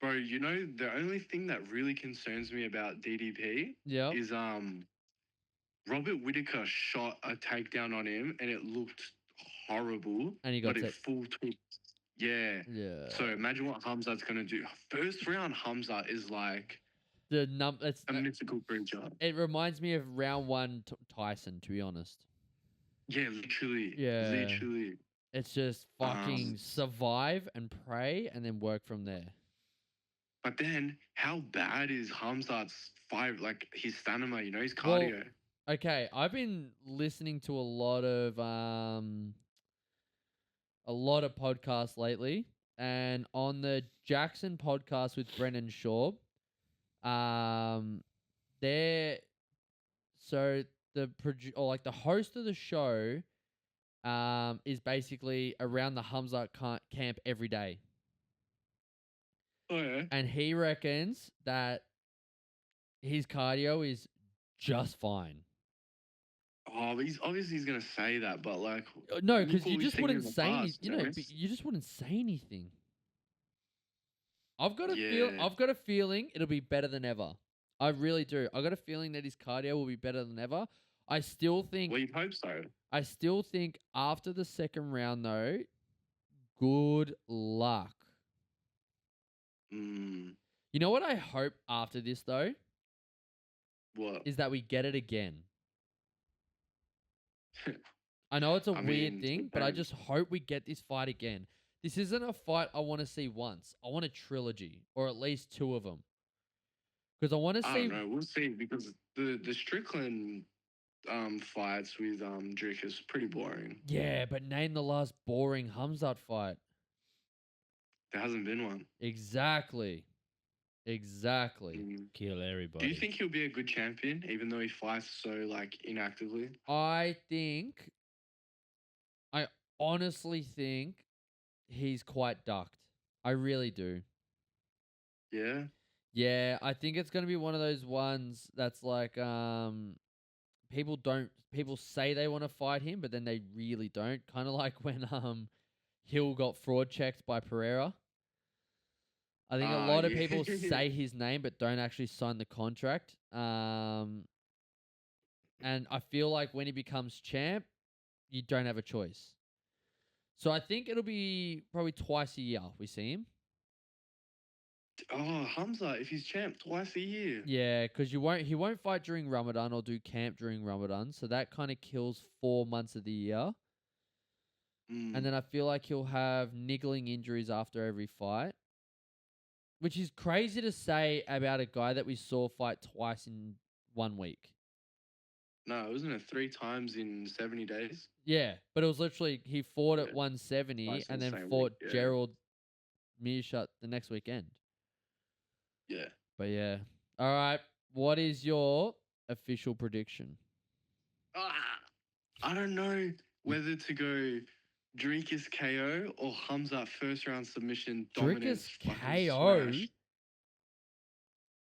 Bro, you know, the only thing that really concerns me about DDP Yeah. is Robert Whittaker shot a takedown on him and it looked horrible. And he got but it full took. Yeah. Yeah. So imagine what Hamzat's gonna do. First round Hamzat is like it's a mythical creature. it reminds me of round one Tyson, to be honest. Yeah, literally. Yeah. Literally. It's just fucking survive and pray and then work from there. But then, how bad is Hamzat's fight? Like his stamina, you know, his cardio. Okay, I've been listening to a lot of a lot of podcasts lately, and on the Jackson podcast with Brennan Schaub, they're so the host of the show is basically around the Hamzat camp every day. Oh yeah. And he reckons that his cardio is just fine. Oh, but he's gonna say that, but like, No, look because what you we've just seen in wouldn't the say anything. past, You know, Jace. you just wouldn't say anything. I've got a Yeah. I've got a feeling it'll be better than ever. I really do. I got a feeling that his cardio will be better than ever. I still think. Well, you'd hope so. I still think after the second round though, good luck. Mm, You know what I hope after this though what? is that we get it again. I know it's a I weird mean, thing, but I depends. just hope we get this fight again. This isn't a fight I want to see once. I want a trilogy, or at least two of them. Because I want to I see. don't know. We'll see because the Strickland fights with Drake is pretty boring. Yeah, but name the last boring Hamzat fight. There hasn't been one. Exactly. Mm. Kill everybody. Do you think he'll be a good champion, even though he fights so like inactively? I honestly think he's quite ducked. I really do. Yeah. Yeah, I think it's going to be one of those ones that's like people say they want to fight him, but then they really don't. Kind of like when Hill got fraud checked by Pereira. I think a lot of Yeah. people say his name but don't actually sign the contract. And I feel like when he becomes champ, you don't have a choice. So I think it'll be probably twice a year we see him. Oh, Hamza, if he's champ twice a year. Yeah, because he won't fight during Ramadan or do camp during Ramadan, so that kind of kills 4 months of the year. Mm. And then I feel like he'll have niggling injuries after every fight, which is crazy to say about a guy that we saw fight twice in 1 week. No, wasn't it 3 times in 70 days? Yeah, but it was literally he fought at Yeah, 170 twice in and the then same fought week, yeah. Gerald Mearshut the next weekend. Yeah. But yeah. All right. What is your official prediction? I don't know whether to go Dricus KO or Hamza first round submission dominance. Dricus fucking KO? smash.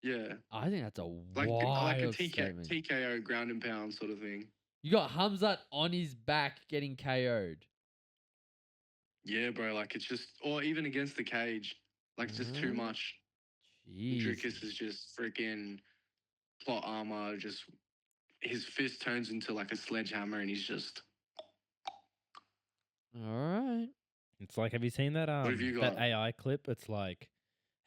Yeah. I think that's a Like a wild statement. TKO ground and pound sort of thing. You got Hamzat on his back getting KO'd. Yeah, bro. Like it's just, or even against the cage. Like it's just too much. Jeez. Dricus is just freaking plot armor. Just his fist turns into like a sledgehammer and he's just. All right. It's like, have you seen that have you that got? AI clip? It's like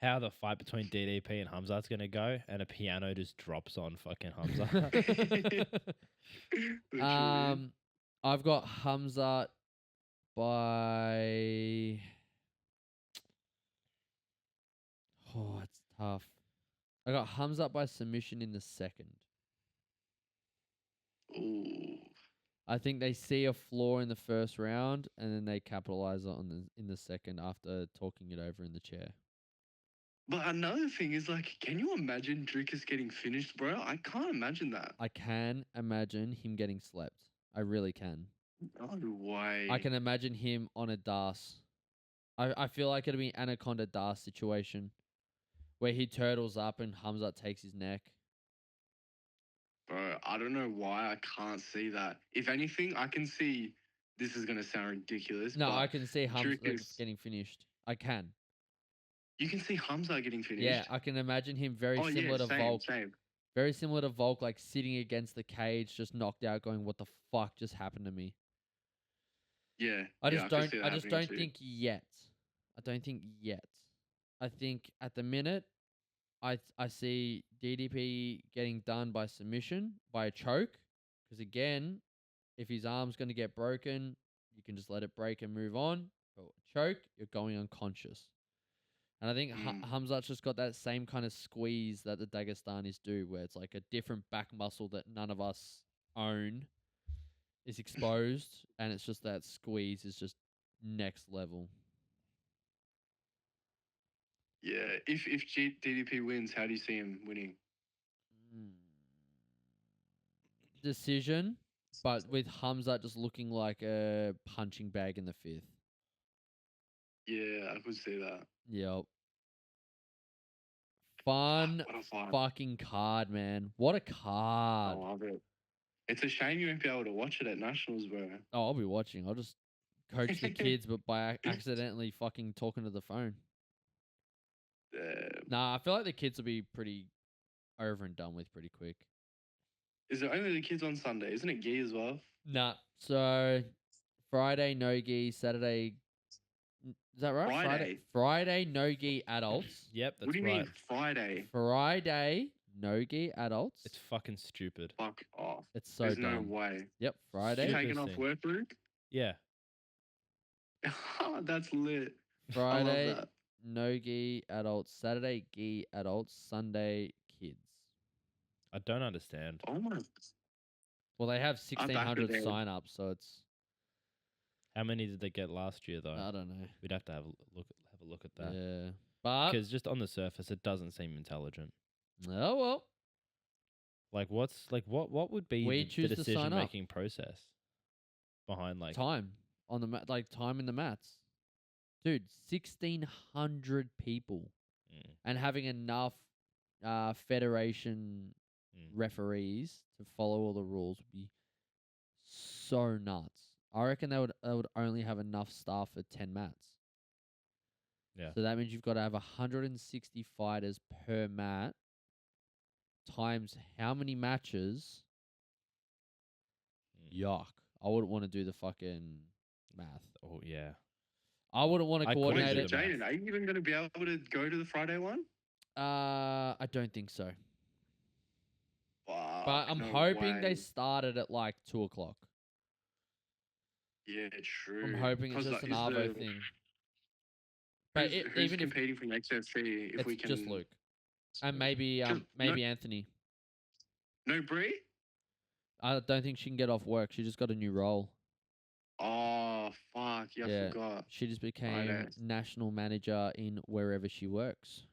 how the fight between DDP and Hamzat's gonna go, and a piano just drops on fucking Hamzat. Literally. I've got Hamzat by. Oh, it's tough. I got Hamzat by submission in the second. Ooh. I think they see a flaw in the first round and then they capitalize on in the second after talking it over in the chair. But another thing is like, can you imagine Dricus getting finished, bro? I can't imagine that. I can imagine him getting slept. I really can. No way. I can imagine him on a DAS. I feel like it'll be Anaconda DAS situation where he turtles up and Hamzat takes his neck. Bro, I don't know why I can't see that. If anything, I can see this is gonna sound ridiculous. No, but I can see Hamzat Dricus- getting finished. I can. You can see Hamza getting finished. Yeah, I can imagine him very oh similar yeah, to same, Volk. same. Very similar to Volk, like sitting against the cage, just knocked out, going, "What the fuck just happened to me?" Yeah. I yeah, just could see don't. that I just happening don't too. think yet. I don't think yet. I think at the minute, I see DDP getting done by submission, by a choke, because again, if his arm's going to get broken, you can just let it break and move on. But choke, you're going unconscious. And I think Hamzat's just got that same kind of squeeze that the Dagestanis do, where it's like a different back muscle that none of us own is exposed, and it's just that squeeze is just next level. Yeah. If DDP wins, how do you see him winning? Decision, but with Hamzat just looking like a punching bag in the fifth. Yeah, I could see that. Yep. Fun What a fight. fucking card, man. What a I card. love it. It's a shame you won't be able to watch it at Nationals, bro. Oh, I'll be watching. I'll just coach the kids, but by accidentally fucking talking to the phone. Nah, I feel like the kids will be pretty over and done with pretty quick. Is it only the kids on Sunday? Isn't it Gee as well? Nah. So Friday no gi, Saturday. Is that right? Friday no gi adults. Yep, that's What do you right. mean Friday? Friday no gi adults. It's fucking stupid. Fuck off. It's so There's dumb. no way. Yep, You Friday. taking off Interesting. work, Luke? Yeah. That's lit. Friday I love that. no gi adults. Saturday gi adults. Sunday kids. I don't understand. Oh my. Well, they have I'm back 1,600 again. sign-ups, so it's How many did they get last year though? I don't know. We'd have to have a look at that. Yeah, but Because just on the surface, it doesn't seem intelligent. oh well. Like, what would be We the choose to sign up. decision-making process behind like? Time on the time in the mats, dude. 1,600 people, Mm, and having enough federation referees to follow all the rules would be so nuts. I reckon they would only have enough staff for 10 mats. Yeah. So that means you've got to have 160 fighters per mat times how many matches? Mm. Yuck. I wouldn't want to do the fucking math. Oh yeah. I wouldn't want to I couldn't coordinate do it. the math. Jaden, are you even going to be able to go to the Friday one? I don't think so. Fuck, But I'm no hoping way. they started at like 2:00. Yeah, true. I'm hoping it's 'Cause, just like, an is Arvo the- thing. But Who's, it, who's even if competing from XFC? If it's we can, just Luke and maybe Just- maybe Anthony. No Bree? I don't think she can get off work. She just got a new role. Oh fuck! Yeah, Yeah. I forgot. She just became Righto. national manager in wherever she works.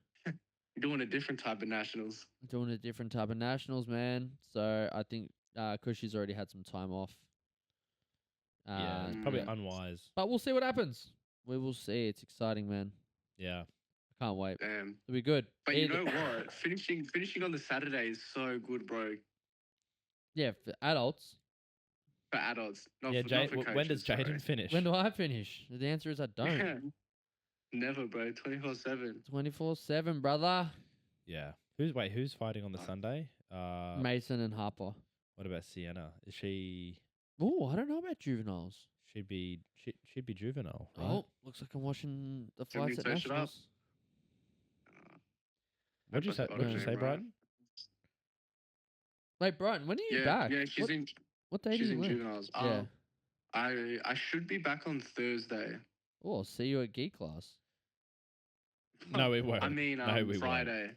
Doing a different type of nationals. Doing a different type of nationals, man. So I think because she's already had some time off. Yeah. It's probably Mm. unwise. But we'll see what happens. We will see. It's exciting, man. Yeah. I can't wait. Damn. It'll be good. But you Either- know what? Finishing on the Saturday is so good, bro. Yeah, for adults. For adults, not Yeah. for, not for When does coaches, sorry. Jaden finish? When do I finish? The answer is I don't. Never, bro. 24/7. 24/7, brother. Yeah. Who's fighting on the Uh, Sunday? Mason and Harper. What about Sienna? Is she? Oh, I don't know about juveniles. She'd be juvenile. Right? Oh, looks like I'm watching the Do you want me fights to at search it up? nationals. What'd you say? But- What'd you okay, say, bro. Brighton? Wait, Brighton, when are you Yeah, back? yeah. She's what day do she's you in leave? juveniles. Yeah. I should be back on Thursday. Oh, I'll see you at geek class. No, we won't. I mean, No, we won't. Friday.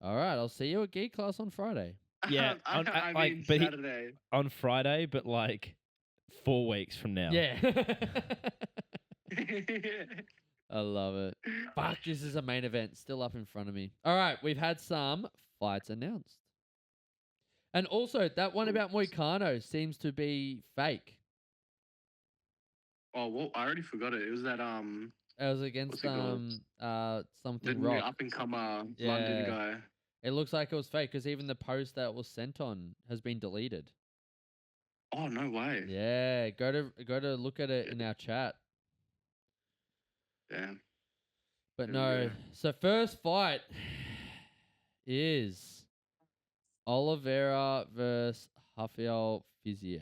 All right, I'll see you at geek class on Friday. Yeah, I, on- I like, mean but he- Saturday. On Friday, but like 4 weeks from now. Yeah. I love it. Fuck, this is a main event still up in front of me. All right, we've had some fights announced. And also, that one about Moicano seems to be fake. Oh, well, I already forgot it. It was that It was against What's it called? the something new rock. up and comer Yeah. London guy. It looks like it was fake because even the post that was sent on has been deleted. Oh no way. Yeah, go to look at it in our chat. Damn. But There we no. go. So first fight is Oliveira versus Rafael Fiziev.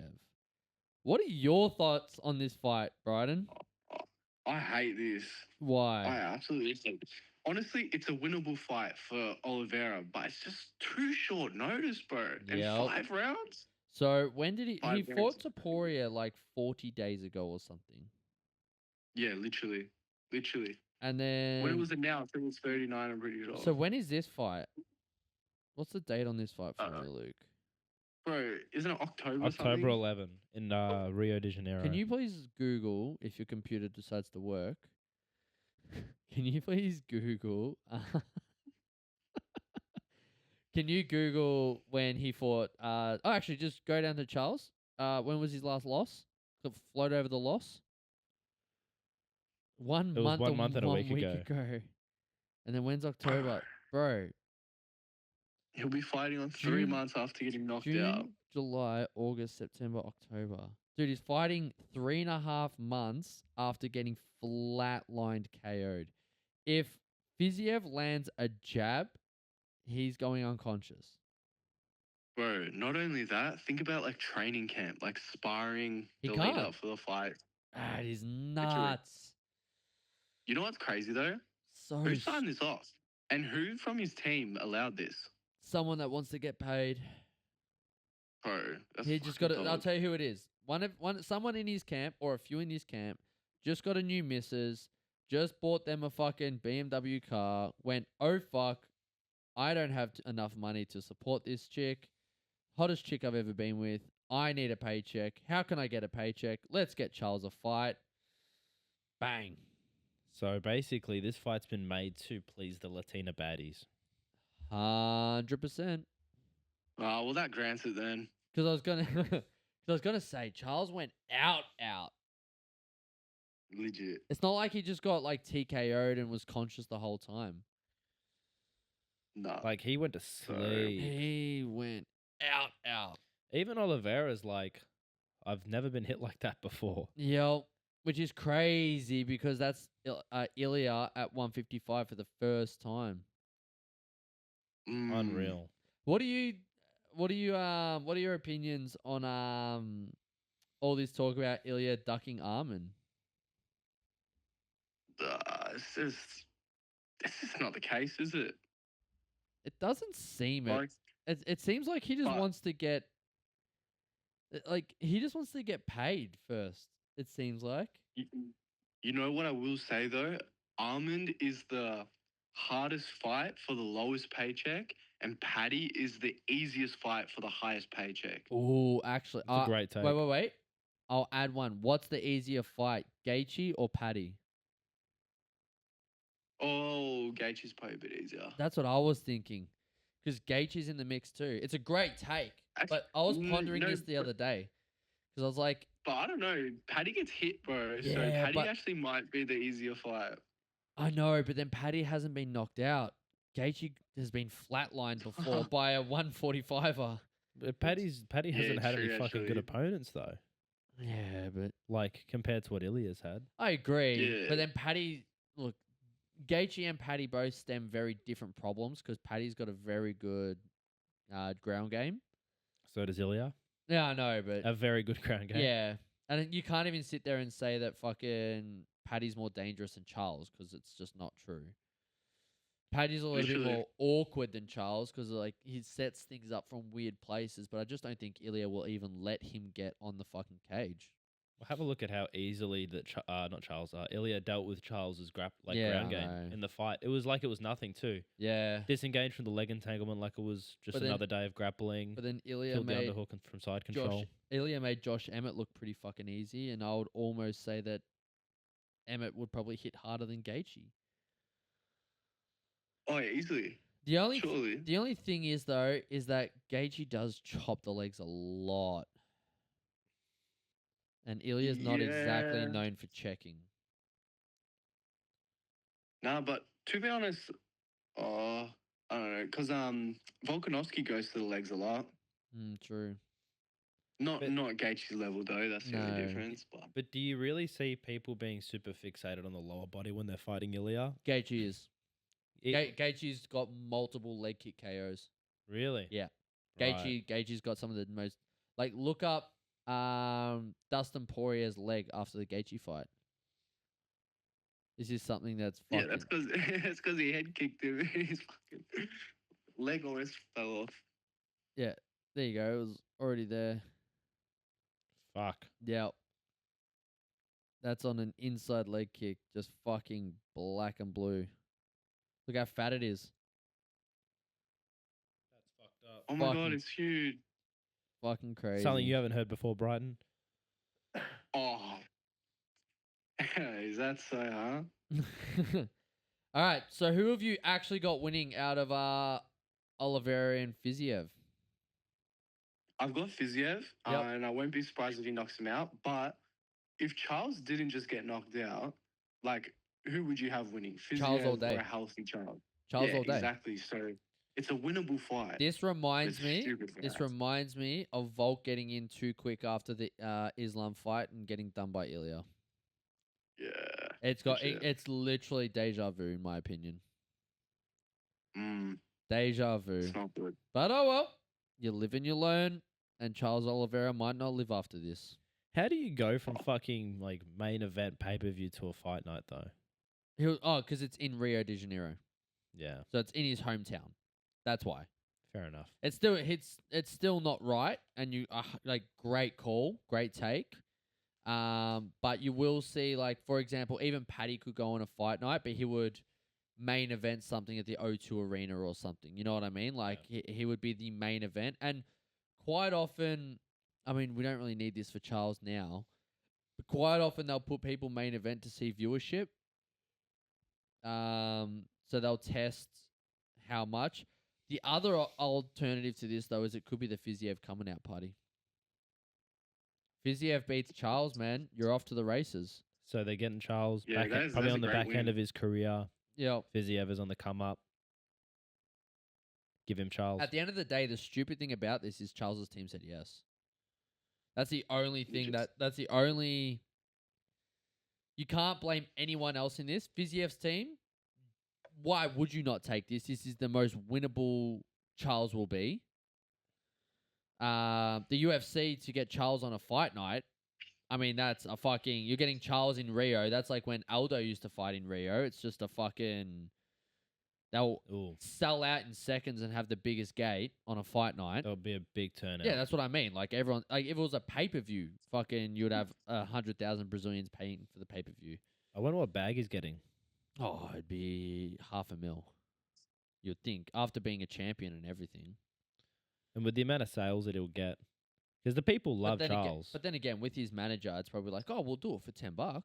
What are your thoughts on this fight, Brighton? I hate this. I Why? absolutely hate it. Honestly, it's a winnable fight for Oliveira, but it's just too short notice, bro. And Yep. 5 rounds? So when did he 5 fought rounds. Taporia like 40 days ago or something? Yeah, literally. Literally. And then When it was announced, it was 39, I'm pretty sure. so when is this fight? What's the date on this fight for me, Luke? Bro, isn't it October October something? 11 in Rio de Janeiro. Can you please Google if your computer decides to work? Can you please Google? Can you Google when he fought? Actually, just go down to Charles. When was his last loss? Float over the loss. 1 It was month, 1 month and a 1 week ago. And then when's October, bro? He'll be fighting on 3 June- months after getting knocked June, out. July, August, September, October. Dude, he's fighting 3.5 months after getting flatlined KO'd. If Fiziev lands a jab, he's going unconscious. Bro, not only that, think about like training camp, like sparring He the lead can't. up for the fight. That is nuts. You know what's crazy though? So Who signed this off? And who from his team allowed this? someone that wants to get paid. Bro, that's He just got fucking it. I'll dog. tell you who it is. Someone in his camp or a few in his camp just got a new missus, just bought them a fucking BMW car, went, oh fuck, I don't have enough money to support this chick. Hottest chick I've ever been with. I need a paycheck. How can I get a paycheck? Let's get Charles a fight. Bang. So basically, this fight's been made to please the Latina baddies. 100%. Oh, well, that grants it then. Because I was gonna say Charles went out. Legit. It's not like he just got like TKO'd and was conscious the whole time. No. Like, he went to sleep. He went out. Even Oliveira's like, I've never been hit like that before. Yep. Which is crazy because that's Ilya at 155 for the first time. Unreal. What are your opinions on all this talk about Ilya ducking Armin? This is not the case, is it? It doesn't seem Like, it seems like he just But- wants to get paid first. It seems like. you know what I will say though? Armand is the hardest fight for the lowest paycheck, and Paddy is the easiest fight for the highest paycheck. Oh, actually, It's a great take. wait. I'll add one. What's the easier fight, Gaethje or Paddy? Oh, Gaethje's probably a bit easier. That's what I was thinking, because Gaethje's in the mix too. It's a great take, Actually, but I was pondering no, this the but- other day, because I was like, But I don't know. Paddy gets hit, bro. So Yeah, Paddy but- actually might be the easier fight. I know, but then Paddy hasn't been knocked out. Gaethje has been flatlined before by a 145er. But Paddy hasn't had any true, fucking good actually. opponents though. Yeah, but Like, compared to what Ilya's had. I agree. Yeah. But then Paddy, look, Gaethje and Paddy both stem very different problems because Paddy's got a very good ground game. So does Ilya. Yeah, I know, but A very good ground game. yeah, and you can't even sit there and say that fucking Paddy's more dangerous than Charles because it's just not true. Paddy's a little bit Literally. more awkward than Charles because like he sets things up from weird places, but I just don't think Ilya will even let him get on the fucking cage. Well, have a look at how easily that not Charles, Ilya dealt with Charles's Yeah, ground I game know. in the fight. It was like it was nothing too. Yeah, Disengaged from the leg entanglement like it was just But then- another day of grappling. but then Ilya Killed down made the hook and from side control. Ilya made Josh Emmett look pretty fucking easy, and I would almost say that Emmett would probably hit harder than Gaethje. Oh, yeah, easily. The only Surely. the only thing is though is that Gaethje does chop the legs a lot, and Ilya's not exactly Yeah. known for checking. Nah, but to be honest, I don't know, because Volkanovski goes to the legs a lot. True. Not But- Gaethje's level though. That's the No. only difference. But But do you really see people being super fixated on the lower body when they're fighting Ilya? Gaethje is. It- Gaethje's got multiple leg kick KOs. Really? Yeah. Right. Gaethje's got some of the most like look up Dustin Poirier's leg after the Gaethje fight. This is something that's fucking yeah, that's because that's because he head kicked him. His fucking leg almost fell off. there you go. It was already there. Fuck. Yep. That's on an inside leg kick, just fucking black and blue. Look how fat it is. That's fucked up. Oh my god, Fucking- it's huge. Fucking crazy. Something you haven't heard before, Brighton. Oh, is that so, huh? All right. So who have you actually got winning out of Oliveira and Fiziev? I've got Fiziev, Yep. and I won't be surprised if he knocks him out. But if Charles didn't just get knocked out, like, who would you have winning? Fiziev Charles all day. or a healthy Charles? Charles Yeah, all day. exactly. So it's a winnable fight. This reminds It's me. stupid This fast. reminds me of Volk getting in too quick after the Islam fight and getting done by Ilya. Yeah. It's got. shit. It's literally deja vu, in my opinion. Mm, Deja vu. it's not good. But oh well. You live and you learn. And Charles Oliveira might not live after this. How do you go from fucking like main event pay per view to a fight night though? Because it's in Rio de Janeiro, Yeah, so it's in his hometown. That's why. fair enough. It's still not right, and you like great call, great take. But you will see, like, for example, even Paddy could go on a fight night, but he would main event something at the O2 Arena or something. You know what I mean? Like he would be the main event, and quite often, I mean, we don't really need this for Charles now, but quite often they'll put people main event to see viewership. So they'll test how much. The other alternative to this, though, is it could be the Fiziev coming out party. Fiziev beats Charles, man. You're off to the races. So they're getting Charles Yeah, back that's probably a on the great back end win. of his career. Yeah. Fiziev is on the come up. Give him Charles. At the end of the day, the stupid thing about this is Charles's team said yes. That's the only thing that's the only. You can't blame anyone else in this. Fiziev's team. Why would you not take this? This is the most winnable Charles will be. The UFC to get Charles on a fight night. I mean, that's a fucking. You're getting Charles in Rio. That's like when Aldo used to fight in Rio. It's just a fucking. They'll sell out in seconds and have the biggest gate on a fight night. That'll be a big turnout. Yeah, that's what I mean. Like everyone, like if it was a pay per view, fucking, you'd have 100,000 Brazilians paying for the pay per view. I wonder what bag he's getting. Oh, it'd be $500,000. You'd think after being a champion and everything. And with the amount of sales that he'll get. Because the people love but then Charles. Again, but then again, with his manager, it's probably like, oh, we'll do it for $10.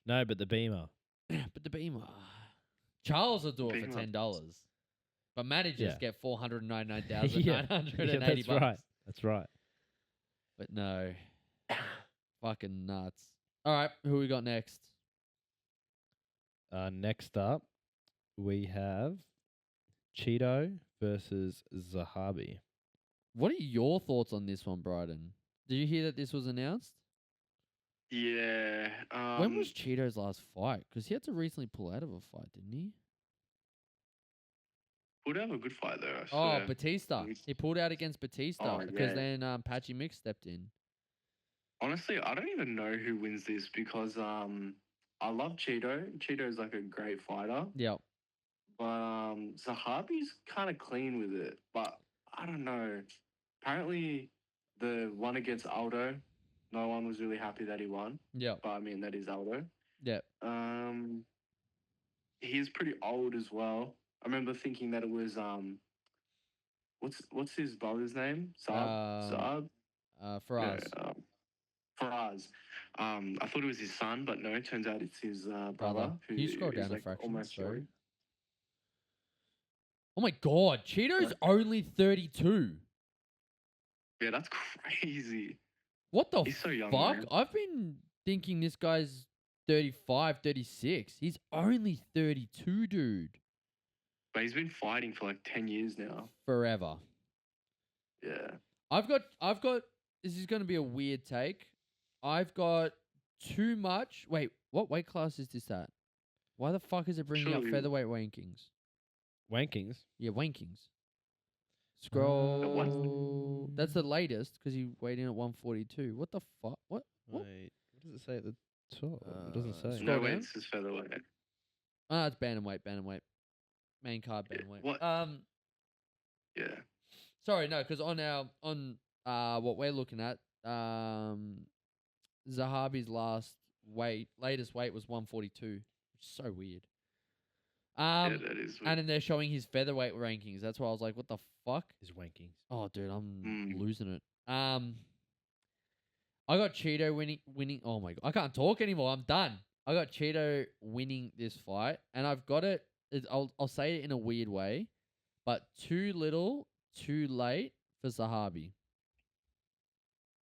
No, but the Beamer. But the Beamer, Charles will do it for Beamer. $10. But managers Yeah. get $499,980. That's right. That's right. But no, fucking nuts. All right, who we got next? Next up, we have Chito versus Zahabi. What are your thoughts on this one, Brighton? Did you hear that this was announced? Yeah. When was Chito's last fight? Because he had to recently pull out of a fight, didn't he? Would have a good fight though. I Oh, swear. Batista. He pulled out against Batista Oh, because yeah. then Patchy Mix stepped in. Honestly, I don't even know who wins this because I love Cheeto. Cheeto's like a great fighter, Yep. but Zahabi's kind of clean with it. But I don't know. Apparently, the one against Aldo, no one was really happy that he won. Yep. But I mean, that is Aldo. Yep. He's pretty old as well. I remember thinking that it was what's his brother's name? Saab. Faraz. No, Faraz. I thought it was his son, but no, it turns out it's his brother. Can you scroll is, down a like, fraction? almost Sorry. 40. Oh my God, Cheeto's only 32. Yeah, that's crazy. What the He's so young, fuck? man. I've been thinking this guy's 35, 36. He's only 32, dude. But he's been fighting for like 10 years now. Forever. Yeah. I've got. This is going to be a weird take. I've got too much. Wait, what weight class is this at? Why the fuck is it bringing up Surely- featherweight rankings? Wankings. Yeah, wankings. Scroll. That's the latest because he weighed in at 142. What the fuck? What? What? Wait, what does it say at the top? It doesn't say. Scroll No, down. wait, it's his featherweight. It's bantamweight. Main card Yeah, bantamweight. what- Yeah. Sorry, no, because what we're looking at, Zahabi's latest weight was 142, which is so weird. Yeah, that is. And then they're showing his featherweight rankings. That's why I was like, what the fuck? His wankings. Oh, dude, I'm Mm. losing it. I got Chito winning. Oh my god, I can't talk anymore. I'm done. I got Chito winning this fight, and I've got it. I'll say it in a weird way, but too little, too late for Zahabi.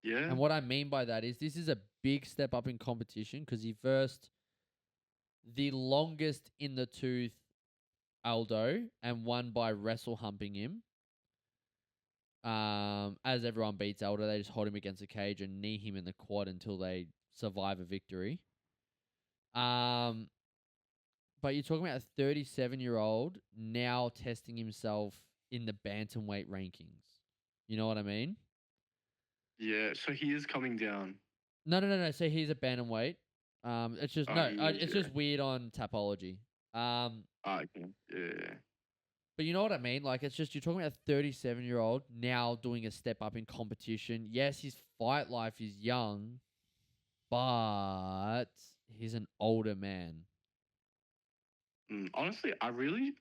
Yeah. And what I mean by that is this is a big step up in competition because he versed the longest in the tooth Aldo and won by wrestle humping him. As everyone beats Aldo, they just hold him against the cage and knee him in the quad until they survive a victory. But you're talking about a 37-year-old now testing himself in the bantamweight rankings. You know what I mean? Yeah. So he is coming down. No. So he's a bantamweight. It's just Oh, he is, it's yeah. just weird on Tapology. Okay. Yeah. But you know what I mean? Like, it's just, you're talking about a 37-year-old now doing a step up in competition. Yes, his fight life is young, but he's an older man. Honestly, I really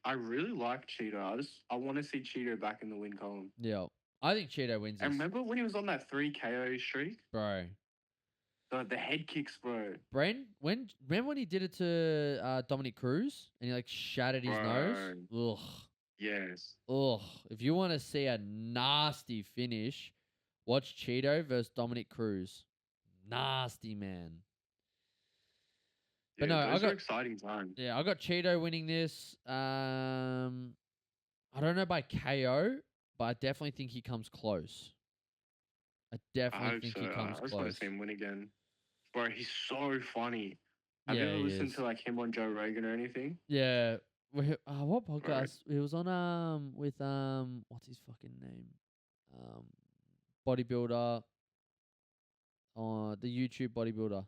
like Cheeto. I want to see Cheeto back in the win column. Yeah. I think Chito wins And this, remember when he was on that 3 KO streak? bro. The head kicks, bro. Remember when he did it to Dominic Cruz and he like shattered his nose? Ugh. Yes. Ugh. If you want to see a nasty finish, watch Chito versus Dominic Cruz. Nasty, man. But Yeah, no, those are exciting times. Yeah, I got Chito winning this. I don't know by KO, but I definitely think he comes close. I I definitely hope think so. he comes I just want close. to see him win again. Bro, he's so funny. Have Yeah, you ever he listened is. to like him on Joe Rogan or anything? Yeah. What podcast? It was on with what's his fucking name? Bodybuilder. The YouTube bodybuilder.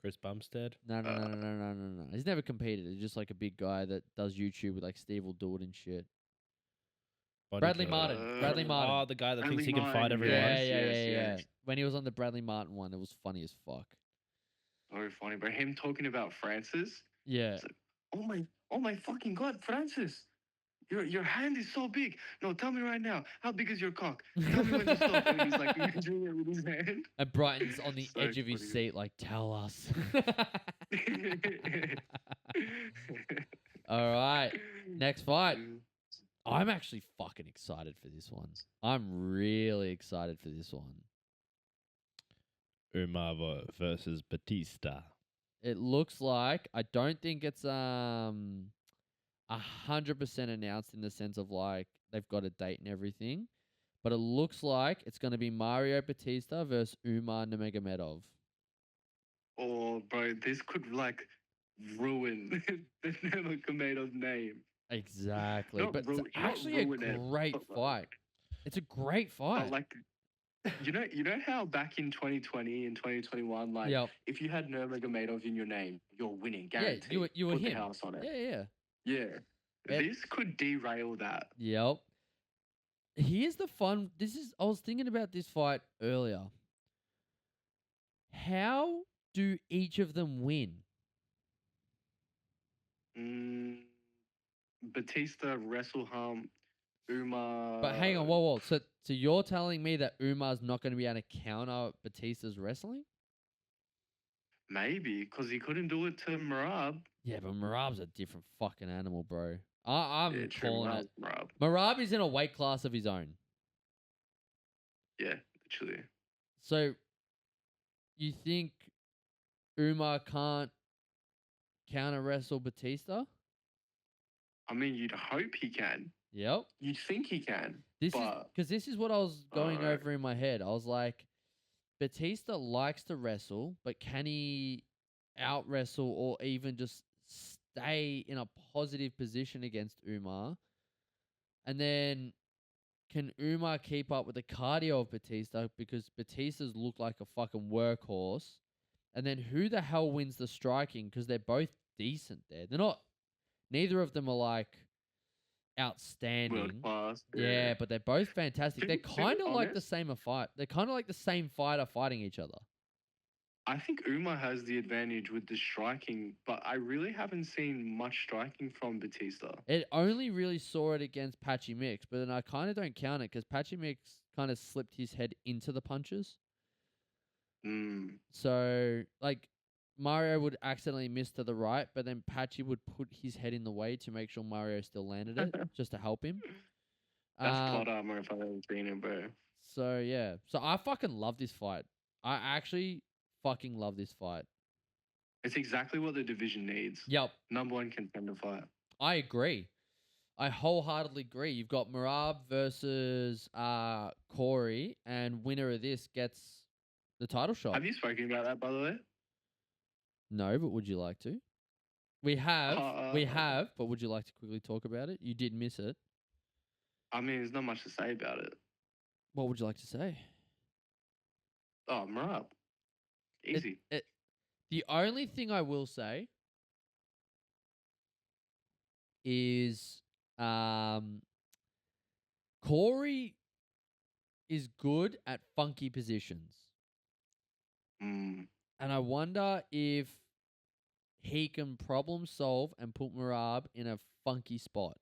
Chris Bumstead. No. He's never competed. He's just like a big guy that does YouTube with like Steve will do it and shit. Bradley Martin. Bradley Martin. Oh, the guy that thinks Bradley he can fight Martin, everyone. Yeah. When he was on the Bradley Martin one, it was funny as fuck. So funny, bro. Him talking about Francis. Yeah. It's like, oh my fucking God, Francis. Your hand is so big. No, tell me right now, how big is your cock? Tell me when to stop. And he's like measuring it with his hand. And Brighton's on the So edge of his funny. seat, like, tell us. All right. Next fight. I'm actually fucking excited for this one. I'm really excited for this one. Umar versus Bautista. It looks like, I don't think it's 100% announced in the sense of like they've got a date and everything, but it looks like it's going to be Mario Bautista versus Umar Nurmagomedov. Oh, bro, this could like ruin the Nurmagomedov name. Exactly, Not but ruin- it's not actually a ruin it, great but, like- fight. It's a great fight. But like, you know how back in 2020 and 2021, like, Yep. if you had Nurmagomedov in your name, you're winning, guaranteed. Yeah, you were Put the him. house on it. Yeah. Yeah. It- This could derail that. Yep. Here's the fun. I was thinking about this fight earlier. How do each of them win? Batista, wrestle hump, Umar. But hang on, whoa. So you're telling me that Umar's not going to be able to counter Batista's wrestling? Maybe, because he couldn't do it to Marab. Yeah, but Marab's a different fucking animal, bro. I'm Yeah, true, calling it. Marab. Marab is in a weight class of his own. Yeah, literally. So you think Umar can't counter wrestle Batista? I mean, you'd hope he can. Yep. You'd think he can. This but is what I was going Alright. over in my head. I was like, Batista likes to wrestle, but can he out wrestle or even just stay in a positive position against Umar? And then can Umar keep up with the cardio of Batista, because Batista's look like a fucking workhorse? And then who the hell wins the striking? Because they're both decent there. They're not. Neither of them are like outstanding. world class. Yeah, but they're both fantastic. To They're be kind of like the honest- same fight. They're kind of like the same fighter fighting each other. I think Umar has the advantage with the striking, but I really haven't seen much striking from Bautista. It only really saw it against Patchy Mix, but then I kind of don't count it because Patchy Mix kind of slipped his head into the punches. Mm. So, like, Mario would accidentally miss to the right, but then Patchy would put his head in the way to make sure Mario still landed it, just to help him. That's plot armor if I've ever seen it, bro. So, yeah. So, I fucking love this fight. I actually fucking love this fight. It's exactly what the division needs. Yep. Number one contender fight. I agree. I wholeheartedly agree. You've got Merab versus Corey, and winner of this gets the title shot. Have you spoken about that, by the way? No, but would you like to? We have, but would you like to quickly talk about it? You did miss it. I mean, there's not much to say about it. What would you like to say? Oh, Marab. Easy. The only thing I will say is Corey is good at funky positions. Mm. And I wonder if he can problem solve and put Merab in a funky spot.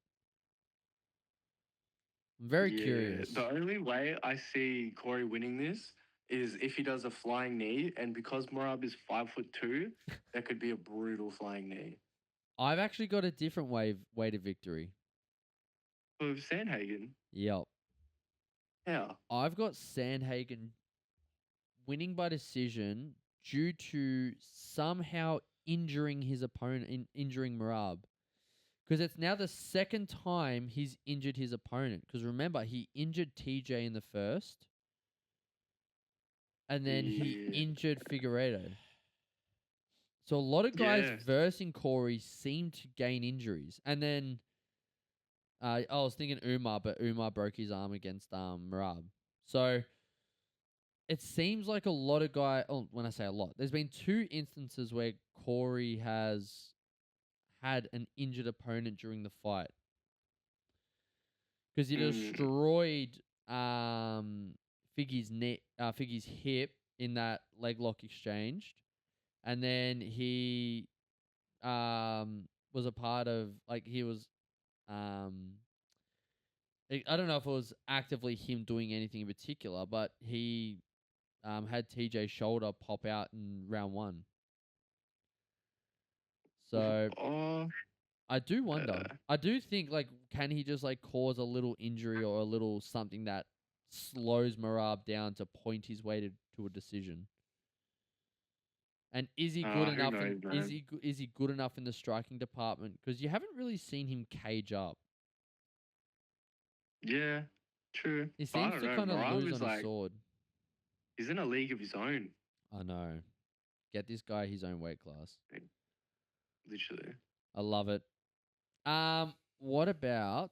I'm very curious. The only way I see Corey winning this is if he does a flying knee, and because Merab is 5'2", that could be a brutal flying knee. I've actually got a different way to victory. With Sandhagen. Yep. Yeah. I've got Sandhagen winning by decision due to somehow injuring his opponent, injuring Merab. Because it's now the second time he's injured his opponent. Because remember, he injured TJ in the first. And then he injured Figueiredo. So a lot of guys versing Corey seem to gain injuries. And then I was thinking Umar, but Umar broke his arm against Merab. So it seems like a lot of guys... Oh, when I say a lot, there's been 2 instances where Corey has had an injured opponent during the fight. Because he destroyed Figgy's hip in that leg lock exchange. And then he was a part of, like, he was... I don't know if it was actively him doing anything in particular, but he had TJ's shoulder pop out in round 1. So I do wonder. I do think, like, can he just, like, cause a little injury or a little something that slows Merab down to point his way to a decision? And is he good enough? Is he good enough in the striking department? Because you haven't really seen him cage up. Yeah, true. He seems to kind of lose on his sword. He's in a league of his own. I know. Get this guy his own weight class. Literally. I love it. What about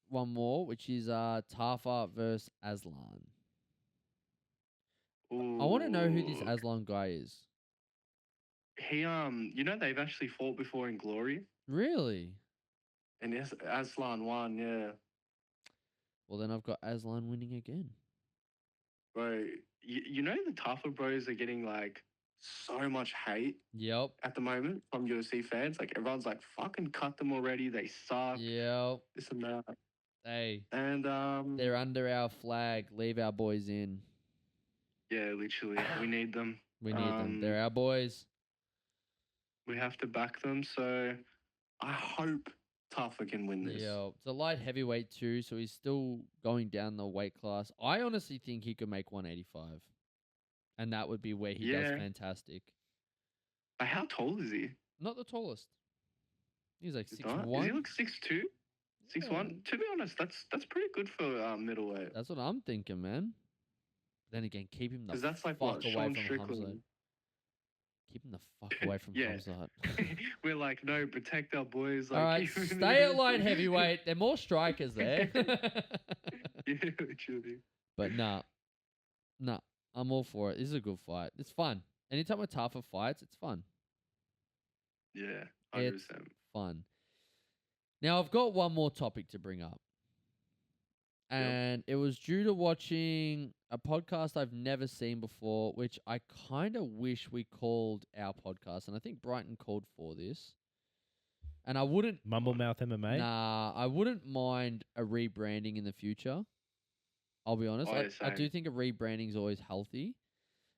one more, which is Tafa versus Aslan? Ooh. I want to know who this Aslan guy is. He they've actually fought before in Glory. Really? And Aslan won, yeah. Well, then I've got Aslan winning again. Bro, you know the Tafa bros are getting, like, so much hate. Yep. At the moment from UFC fans. Like, everyone's like, fucking cut them already. They suck. Yep. This and that. Hey. And they're under our flag. Leave our boys in. Yeah, literally. We need them. We need them. They're our boys. We have to back them. So I hope Tafa can win this. Yeah, it's a light heavyweight too, so he's still going down the weight class. I honestly think he could make 185. And that would be where he does fantastic. But how tall is he? Not the tallest. He's like 6'1". Does he look 6'2"? 6'1"? To be honest, that's pretty good for middleweight. That's what I'm thinking, man. But then again, keep him the that's like fuck what, away Sean from Strickland. Hamzat. Keep him the fuck away from Hamzat. We're like, no, protect our boys. Like, all right, stay at light heavyweight. They're more strikers there. Yeah, literally. But nah. I'm all for it. This is a good fight. It's fun. Anytime a Tafa fights, it's fun. Yeah, 100%. It's fun. Now, I've got one more topic to bring up. and it was due to watching a podcast I've never seen before, which I kind of wish we called our podcast, and I think Brighton called for this. And I wouldn't Mumble Mouth MMA. Nah, I wouldn't mind a rebranding in the future. I'll be honest. Oh, yeah, I do same. think a rebranding is always healthy.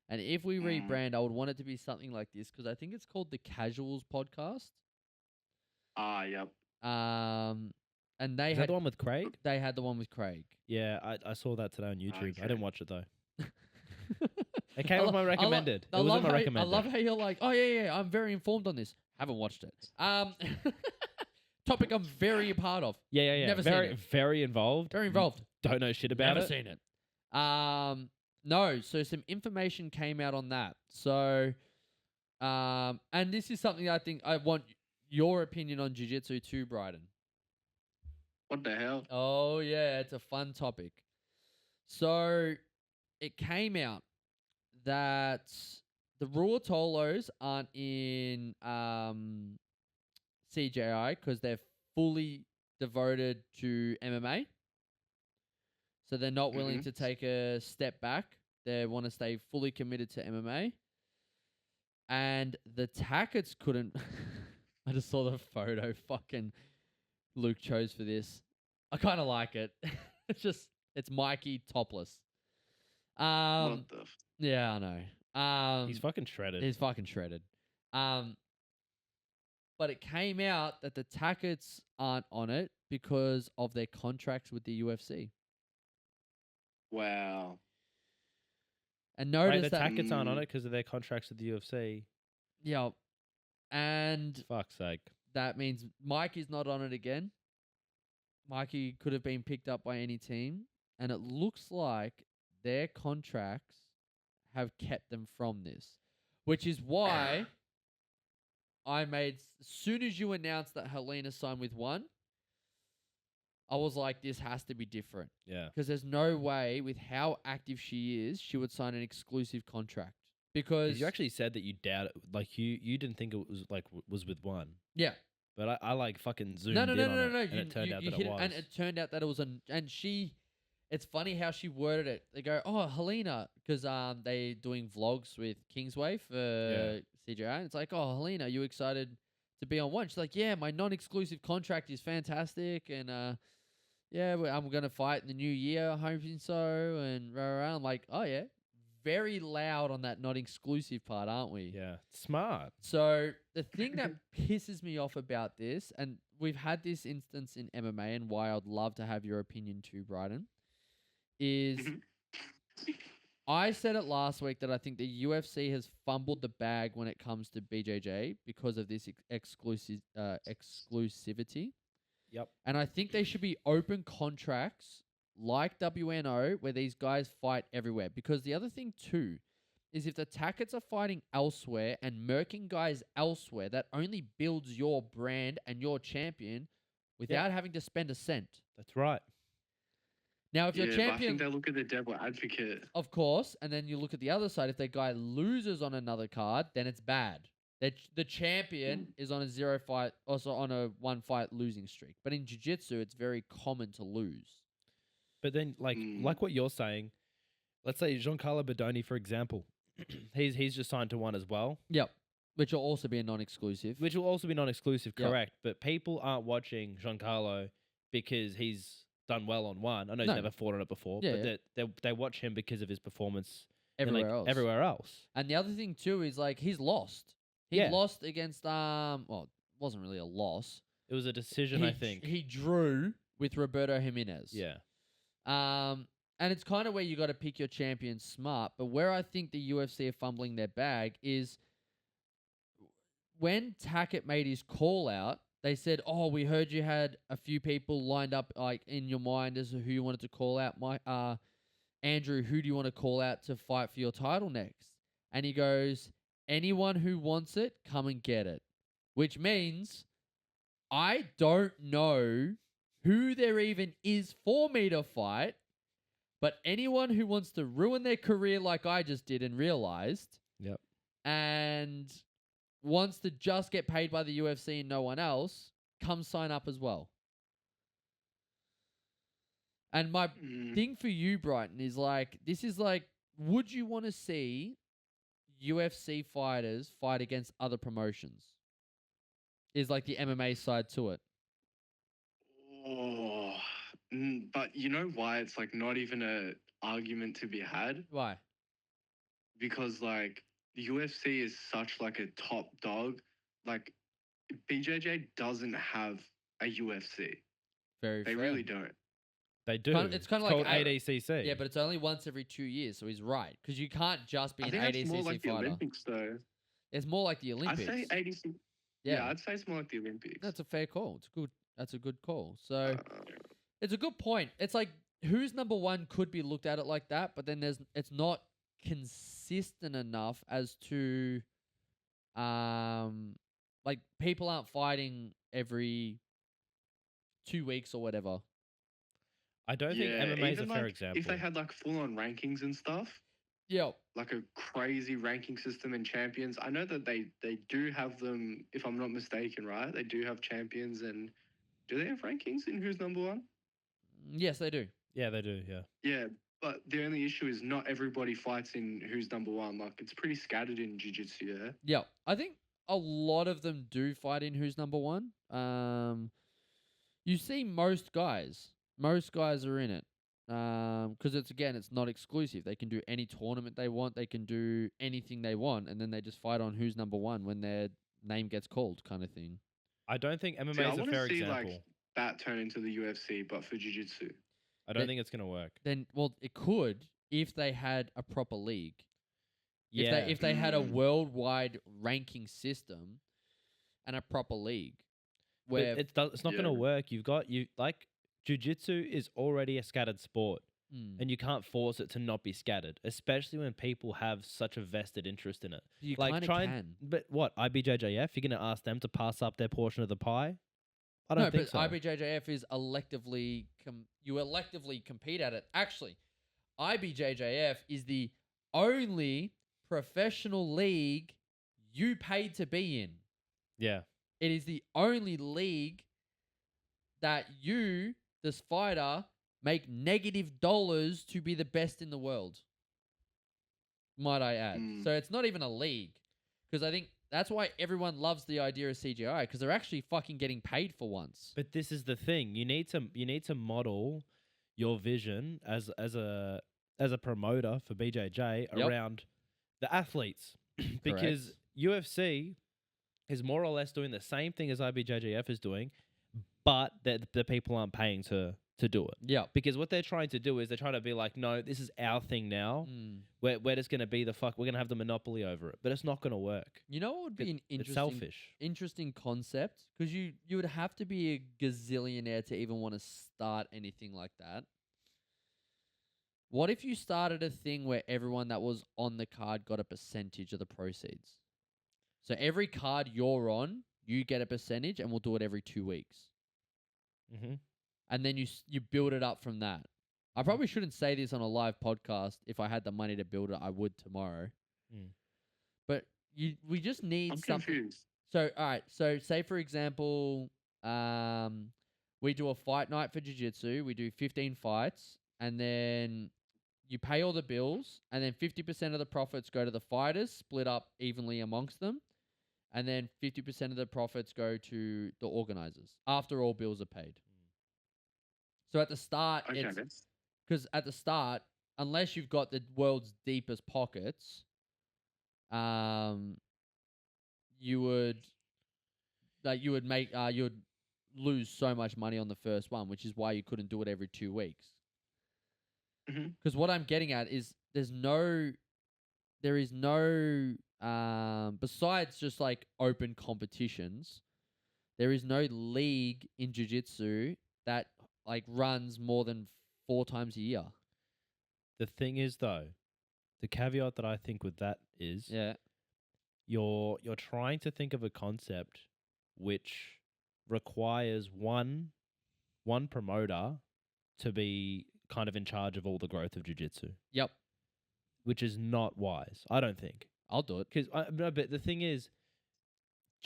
And if we rebrand, I would want it to be something like this because I think it's called the Casuals Podcast. Yep. And they Is that had the one with Craig? they had the one with Craig. Yeah, I saw that today on YouTube. I Okay. didn't watch it though. It came I off lo- my recommended. It was in my I recommended. love how you're like, oh yeah, I'm very informed on this. Haven't watched it. Topic I'm very a part of. Yeah. Never seen very, it. very involved. Very involved. Don't know shit about Never it. seen it. No, so some information came out on that. So, and this is something I think I want your opinion on jiu-jitsu too, Brighton. What the hell? Oh yeah, it's a fun topic. So, it came out that the Ruotolos aren't in CJI because they're fully devoted to MMA. So they're not willing to take a step back. They want to stay fully committed to MMA. And the Tackets couldn't. I just saw the photo fucking Luke chose for this. I kind of like it. It's Mikey topless. What the? Yeah, I know. He's fucking shredded. He's fucking shredded. But it came out that the Tackets aren't on it because of their contracts with the UFC. Wow. And Wait, notice the that. Tackets aren't on it because of their contracts with the UFC. Yeah. And Fuck's sake. that means Mikey's not on it again. Mikey could have been picked up by any team. And it looks like their contracts have kept them from this. Which is why as soon as you announced that Helena signed with one, I was like, this has to be different. Yeah. Because there's no way, with how active she is, she would sign an exclusive contract. Because You actually said that you doubt it. Like, you didn't think it was, like, was with one. yeah. But I like, fucking zoomed No. in on it. And You, it turned out that hit it was. And it turned out that it was and she, it's funny how she worded it. They go, oh, Helena, because they doing vlogs with Kingsway for CJI. And it's like, oh, Helena, you excited to be on one? She's like, yeah, my non-exclusive contract is fantastic. And I'm going to fight in the new year, hoping so. And I'm like, oh, yeah. Very loud on that not exclusive part, aren't we? Yeah. Smart. So the thing that pisses me off about this, and we've had this instance in MMA, and why I'd love to have your opinion too, Brighton, is I said it last week that I think the UFC has fumbled the bag when it comes to BJJ because of this exclusivity. Yep. And I think they should be open contracts like WNO where these guys fight everywhere. Because the other thing too is if the Tackets are fighting elsewhere and murking guys elsewhere, that only builds your brand and your champion without having to spend a cent. That's right. Now, if your But I champion, think they look at the devil advocate. of course, and then you look at the other side, if the guy loses on another card, then it's bad. The champion is on a 0 fight, also on a 1 fight losing streak. But in jiu-jitsu, it's very common to lose. But then, like what you're saying, let's say Giancarlo Bodoni, for example, he's just signed to one as well. Yep. Which will also be a non-exclusive. Which will also be non-exclusive, Yep. correct. But people aren't watching Giancarlo because he's done well on one. I know No. he's never fought on it before, Yeah, but they watch him because of his performance everywhere else. Everywhere else. And the other thing too is like he's lost. He Yeah. lost against well, it wasn't really a loss. It was a decision, I think. He drew with Roberto Jimenez. Yeah. And it's kind of where you got to pick your champion smart. But where I think the UFC are fumbling their bag is when Tackett made his call out, they said, oh, we heard you had a few people lined up like in your mind as to who you wanted to call out. Andrew, who do you want to call out to fight for your title next? And he goes, anyone who wants it, come and get it. Which means I don't know who there even is for me to fight, but anyone who wants to ruin their career like I just did and realized, Yep. and wants to just get paid by the UFC and no one else, come sign up as well. And my Mm. thing for you, Brighton, is like, this is like, would you want to see UFC fighters fight against other promotions? Is like the MMA side to it. Oh, but you know why it's like not even a argument to be had? Why? Because like the UFC is such like a top dog. Like BJJ doesn't have a UFC. Very They fair. really don't. They do. It's kinda like called A- ADCC. Yeah, but it's only once every 2 years, so he's right. Because you can't just be I an think that's ADCC more like the fighter. Olympics, though. It's more like the I'd Olympics. say ADC. Yeah, I'd say it's more like the Olympics. That's a fair call. It's good. That's a good call. So Uh, it's a good point. It's like who's number one could be looked at it like that, but then it's not consistent enough as to like people aren't fighting every 2 weeks or whatever. I don't think yeah, MMA is a even fair like example. if they had like full-on rankings and stuff, Yeah. like a crazy ranking system and champions. I know that they do have them, if I'm not mistaken, right? They do have champions, and do they have rankings in who's number one? Yes, they do. Yeah, they do. Yeah. Yeah, but the only issue is not everybody fights in who's number one. Like it's pretty scattered in jiu-jitsu, yeah. Yeah. I think a lot of them do fight in who's number one. You see most guys. Most guys are in it. Because it's not exclusive. They can do any tournament they want. They can do anything they want, and then they just fight on who's number one when their name gets called, kind of thing. I don't think MMA See, I is a want fair to see example. like that turn into the UFC, but for jiu-jitsu. I don't Then- think it's gonna work. Then, well, it could if they had a proper league. Yeah. If they had a Mm. worldwide ranking system and a proper league, But where it's not Yeah. gonna work. You like jiu-jitsu is already a scattered sport, Mm. and you can't force it to not be scattered, especially when people have such a vested interest in it. you like kind of try can. and, but what IBJJF? You're gonna ask them to pass up their portion of the pie? I No, don't think but so. IBJJF is electively you electively compete at it. Actually, IBJJF is the only professional league you paid to be in. Yeah. It is the only league that you, this fighter, make negative dollars to be the best in the world. Might I add? Mm. So it's not even a league, because I think that's why everyone loves the idea of CGI, because they're actually fucking getting paid for once. But this is the thing. You need to model your vision as a promoter for BJJ Yep. around the athletes, because Correct. UFC is more or less doing the same thing as IBJJF is doing, but the people aren't paying to do it. Yeah. Because what they're trying to do is they're trying to be like, no, this is our thing now. Mm. We're just going to be we're going to have the monopoly over it. But it's not going to work. You know what would be an It's interesting selfish. interesting concept? Because you would have to be a gazillionaire to even want to start anything like that. What if you started a thing where everyone that was on the card got a percentage of the proceeds? So every card you're on, you get a percentage, and we'll do it every 2 weeks. Mm-hmm. And then you build it up from that. I probably shouldn't say this on a live podcast. If I had the money to build it, I would tomorrow. Mm. But we just need I'm something. confused. So, all right. So, say for example, we do a fight night for jiu-jitsu. We do 15 fights, and then you pay all the bills, and then 50% of the profits go to the fighters, split up evenly amongst them, and then 50% of the profits go to the organizers after all bills are paid. So at the start, Okay. it's because at the start, unless you've got the world's deepest pockets, you would lose so much money on the first one, which is why you couldn't do it every 2 weeks. Mhm. Because what I'm getting at is there is no besides just like open competitions, there is no league in jiu-jitsu that like runs more than 4 times a year. The thing is, though, the caveat that I think with that is, Yeah. you're trying to think of a concept which requires one promoter to be kind of in charge of all the growth of jiu-jitsu, Yep. which is not wise, I don't think. I'll do it. Because no, but the thing is,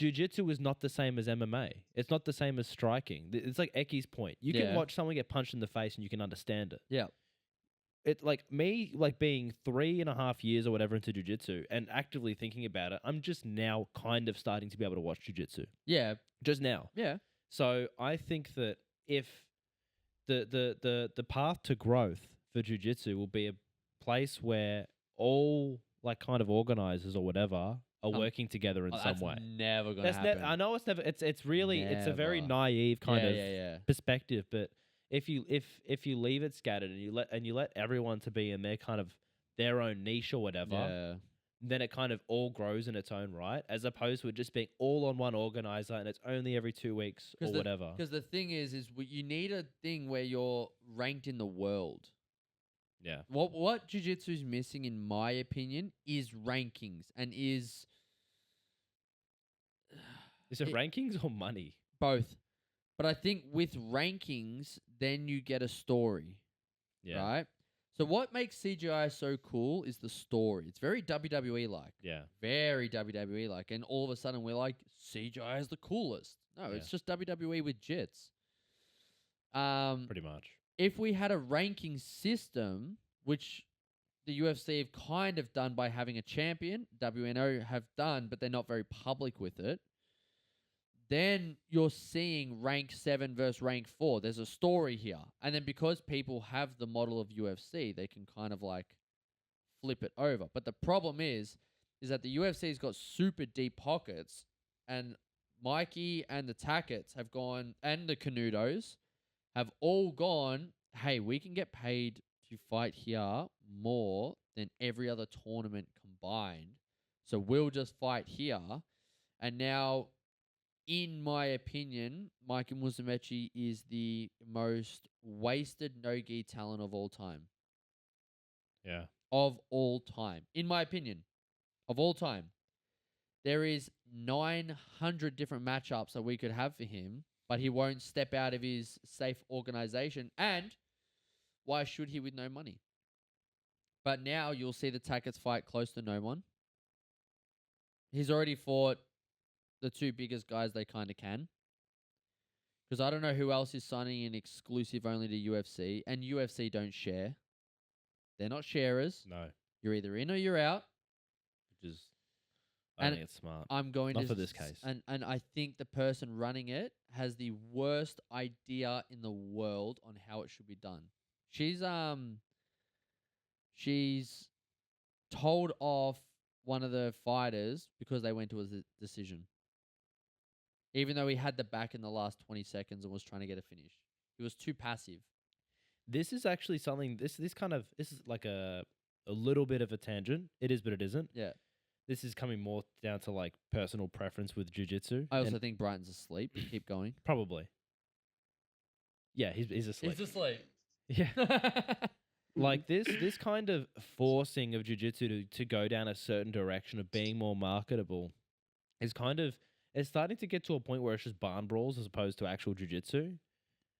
jiu-jitsu is not the same as MMA. It's not the same as striking. It's like Eki's point. You can Yeah. watch someone get punched in the face and you can understand it. Yeah. It like me, like being 3.5 years or whatever into jiu-jitsu and actively thinking about it, I'm just now kind of starting to be able to watch jiu-jitsu. Yeah. Just now. Yeah. So I think that if the path to growth for jiu-jitsu will be a place where all like kind of organizers or whatever are working together in some That's way. never gonna That's happen. I know it's never. It's really it's a very Never. naive kind of yeah. perspective. But if you leave it scattered and you let everyone to be in their kind of their own niche or whatever, Yeah. then it kind of all grows in its own right, as opposed to it just being all on one organizer and it's only every 2 weeks or whatever. Because the thing is you need a thing where you're ranked in the world. Yeah. What jiu-jitsu is missing, in my opinion, is rankings and is Is it rankings or money? both. But I think with rankings, then you get a story, Yeah. right? So what makes CGI so cool is the story. It's very WWE-like. Yeah. Very WWE-like. And all of a sudden, we're like, CGI is the coolest. No, Yeah. it's just WWE with jits. Pretty much. If we had a ranking system, which the UFC have kind of done by having a champion, WNO have done, but they're not very public with it, then you're seeing rank 7 versus rank 4. There's a story here. And then because people have the model of UFC, they can kind of like flip it over. But the problem is that the UFC's got super deep pockets, and Mikey and the Tackets have gone, and the Canudos have all gone, hey, we can get paid to fight here more than every other tournament combined. So we'll just fight here. And now, in my opinion, Mikey Musumeci is the most wasted no-gi talent of all time. Yeah. Of all time. In my opinion. Of all time. There is 900 different matchups that we could have for him, but he won't step out of his safe organization. And why should he with no money? But now you'll see the Tackets fight close to no one. He's already fought the two biggest guys they kind of can. Because I don't know who else is signing an exclusive only to UFC. And UFC don't share. They're not sharers. No. You're either in or you're out. Which is, I And think it's smart. I'm going Not to for this case. And I think the person running it has the worst idea in the world on how it should be done. She's told off one of the fighters because they went to a decision. Even though he had the back in the last 20 seconds and was trying to get a finish. He was too passive. This is actually something. This is like a little bit of a tangent. It is, but it isn't. Yeah. This is coming more down to like personal preference with jiu-jitsu. I also think Brighton's asleep. Keep going. Probably. Yeah, he's asleep. He's asleep. Yeah. Like this kind of forcing of jiu-jitsu to go down a certain direction of being more marketable is kind of, it's starting to get to a point where it's just barn brawls as opposed to actual jiu-jitsu.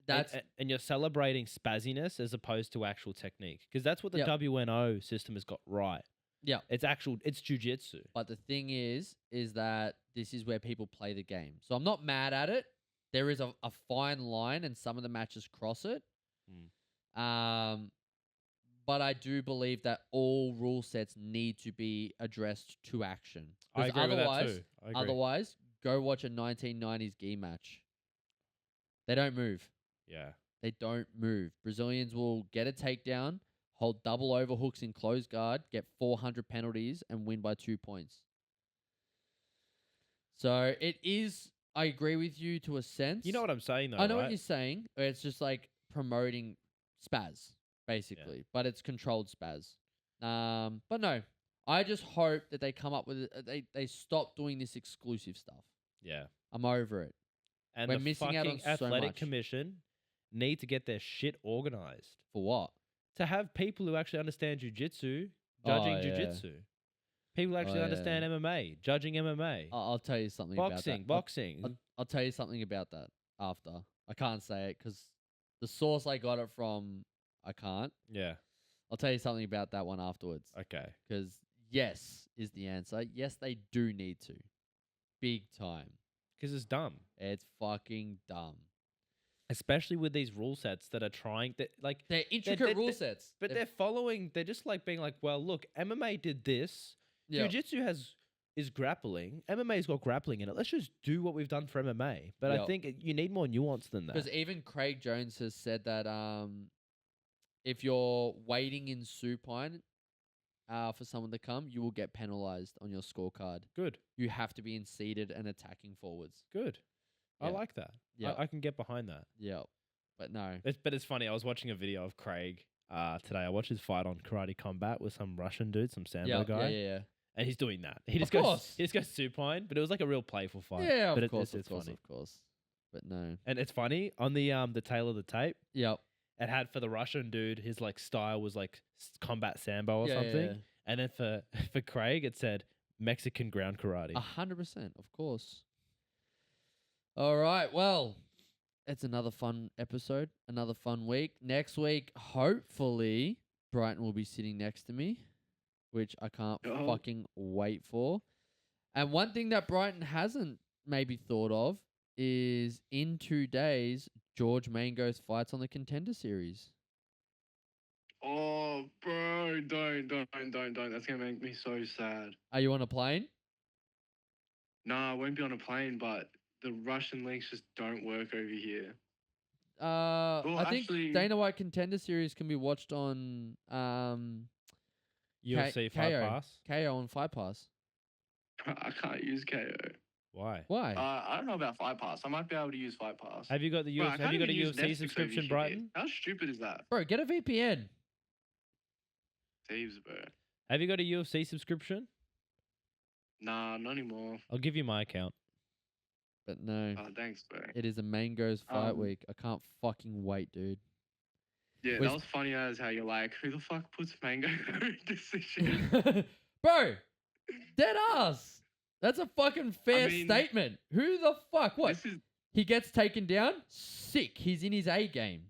And you're celebrating spazziness as opposed to actual technique, because that's what the WNO system has got right. Yeah. It's jiu-jitsu. But the thing is that this is where people play the game. So I'm not mad at it. There is a fine line, and some of the matches cross it. But I do believe that all rule sets need to be addressed to action. I agree with that too. I agree. Otherwise, go watch a 1990s gi match. They don't move. Yeah. They don't move. Brazilians will get a takedown, hold double overhooks in close guard, get 400 penalties, and win by 2 points. So it is, I agree with you to a sense. You know what I'm saying, though, I know right? what you're saying. It's just like promoting spaz, basically. Yeah. But it's controlled spaz. But no, I just hope that they come up with it. They stop doing this exclusive stuff. Yeah. I'm over it. And We're the missing out on fucking so athletic much. commission need to get their shit organized. For what? To have people who actually understand jiu-jitsu judging jiu-jitsu. People who actually understand MMA, judging MMA. I'll tell you something Boxing, about that. boxing. I'll tell you something about that after. I can't say it because the source I got it from, I can't. Yeah. I'll tell you something about that one afterwards. Okay. Because yes is the answer. Yes, they do need to. big time. Because it's dumb. It's fucking dumb. Especially with these rule sets that are trying to like They're intricate rule sets. but they're following, they're just like being like, well, look, MMA did this. yeah. Jiu-jitsu is grappling. MMA's got grappling in it. Let's just do what we've done for MMA. But Yeah. I think you need more nuance than that. Because even Craig Jones has said that if you're waiting in supine for someone to come, you will get penalized on your scorecard. Good. You have to be in seated and attacking forwards. Good. I Yeah. like that. Yeah. I can get behind that. Yeah. But no. But it's funny. I was watching a video of Craig today. I watched his fight on Karate Combat with some Russian dude, some Sambo Yeah, guy. yeah. And he's doing that. He just course. goes supine, but it was like a real playful fight. Yeah, but of course, it's of course, funny. of course. But no. And it's funny on the tail of the tape. Yep. It had for the Russian dude, his like style was like combat sambo or Yeah, something. yeah. And then for Craig, it said Mexican ground karate. 100%, of course. All right. Well, it's another fun episode, another fun week. Next week, hopefully, Brighton will be sitting next to me, which I can't Oh. fucking wait for. And one thing that Brighton hasn't maybe thought of is in 2 days, George Mango's fights on the Contender Series. Oh, bro, don't. That's gonna make me so sad. Are you on a plane? Nah, I won't be on a plane, but the Russian links just don't work over here. I think actually- Dana White Contender Series can be watched on UFC Fight KO. Pass. KO on Fight Pass. I can't use KO. Why? Why? I don't know about Fight Pass. I might be able to use Fight Pass. Have you got the Bro, I have can't you got a even use UFC Netflix over subscription, here. Brighton? How stupid is that? Bro, get a VPN. Thieves, bro. Have you got a UFC subscription? Nah, not anymore. I'll give you my account. But no, Oh, thanks, bro. it is a Mango's fight Um, week. I can't fucking wait, dude. Yeah, Was- that was funny as how you're like, who the fuck puts Mango decision? Bro, dead ass. That's a fucking fair mean, statement. Who the fuck? What? This is He gets taken down? Sick. He's in his A game.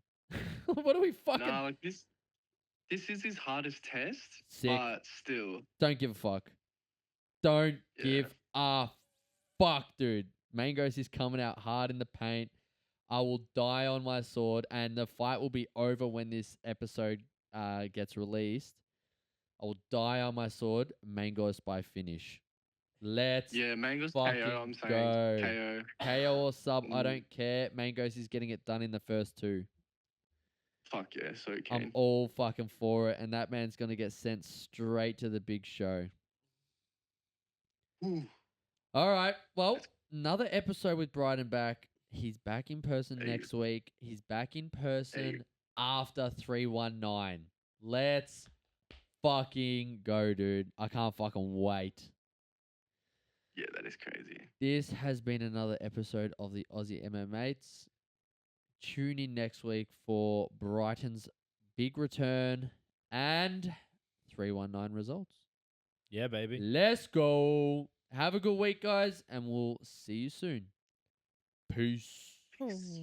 What are we fucking... nah, like this. This is his hardest test, Sick. but still. Don't give a fuck. Don't Yeah. give a fuck, dude. Mangos is coming out hard in the paint. I will die on my sword, and the fight will be over when this episode gets released. I will die on my sword. Mangos by finish. Let's Yeah, Mango's fucking KO. I'm saying go. KO. KO or sub. I Mm. don't care. Mangos is getting it done in the first 2. Fuck yeah, so I'm keen. all fucking for it, and that man's gonna get sent straight to the big show. Ooh. All right. Well, another episode with Brighton back. He's back in person Hey. next week. He's back in person after 319. Let's fucking go, dude. I can't fucking wait. Yeah, that is crazy. This has been another episode of the Aussie MMAtes. Tune in next week for Brighton's big return and 319 results. Yeah, baby. Let's go. Have a good week, guys, and we'll see you soon. Peace. Peace.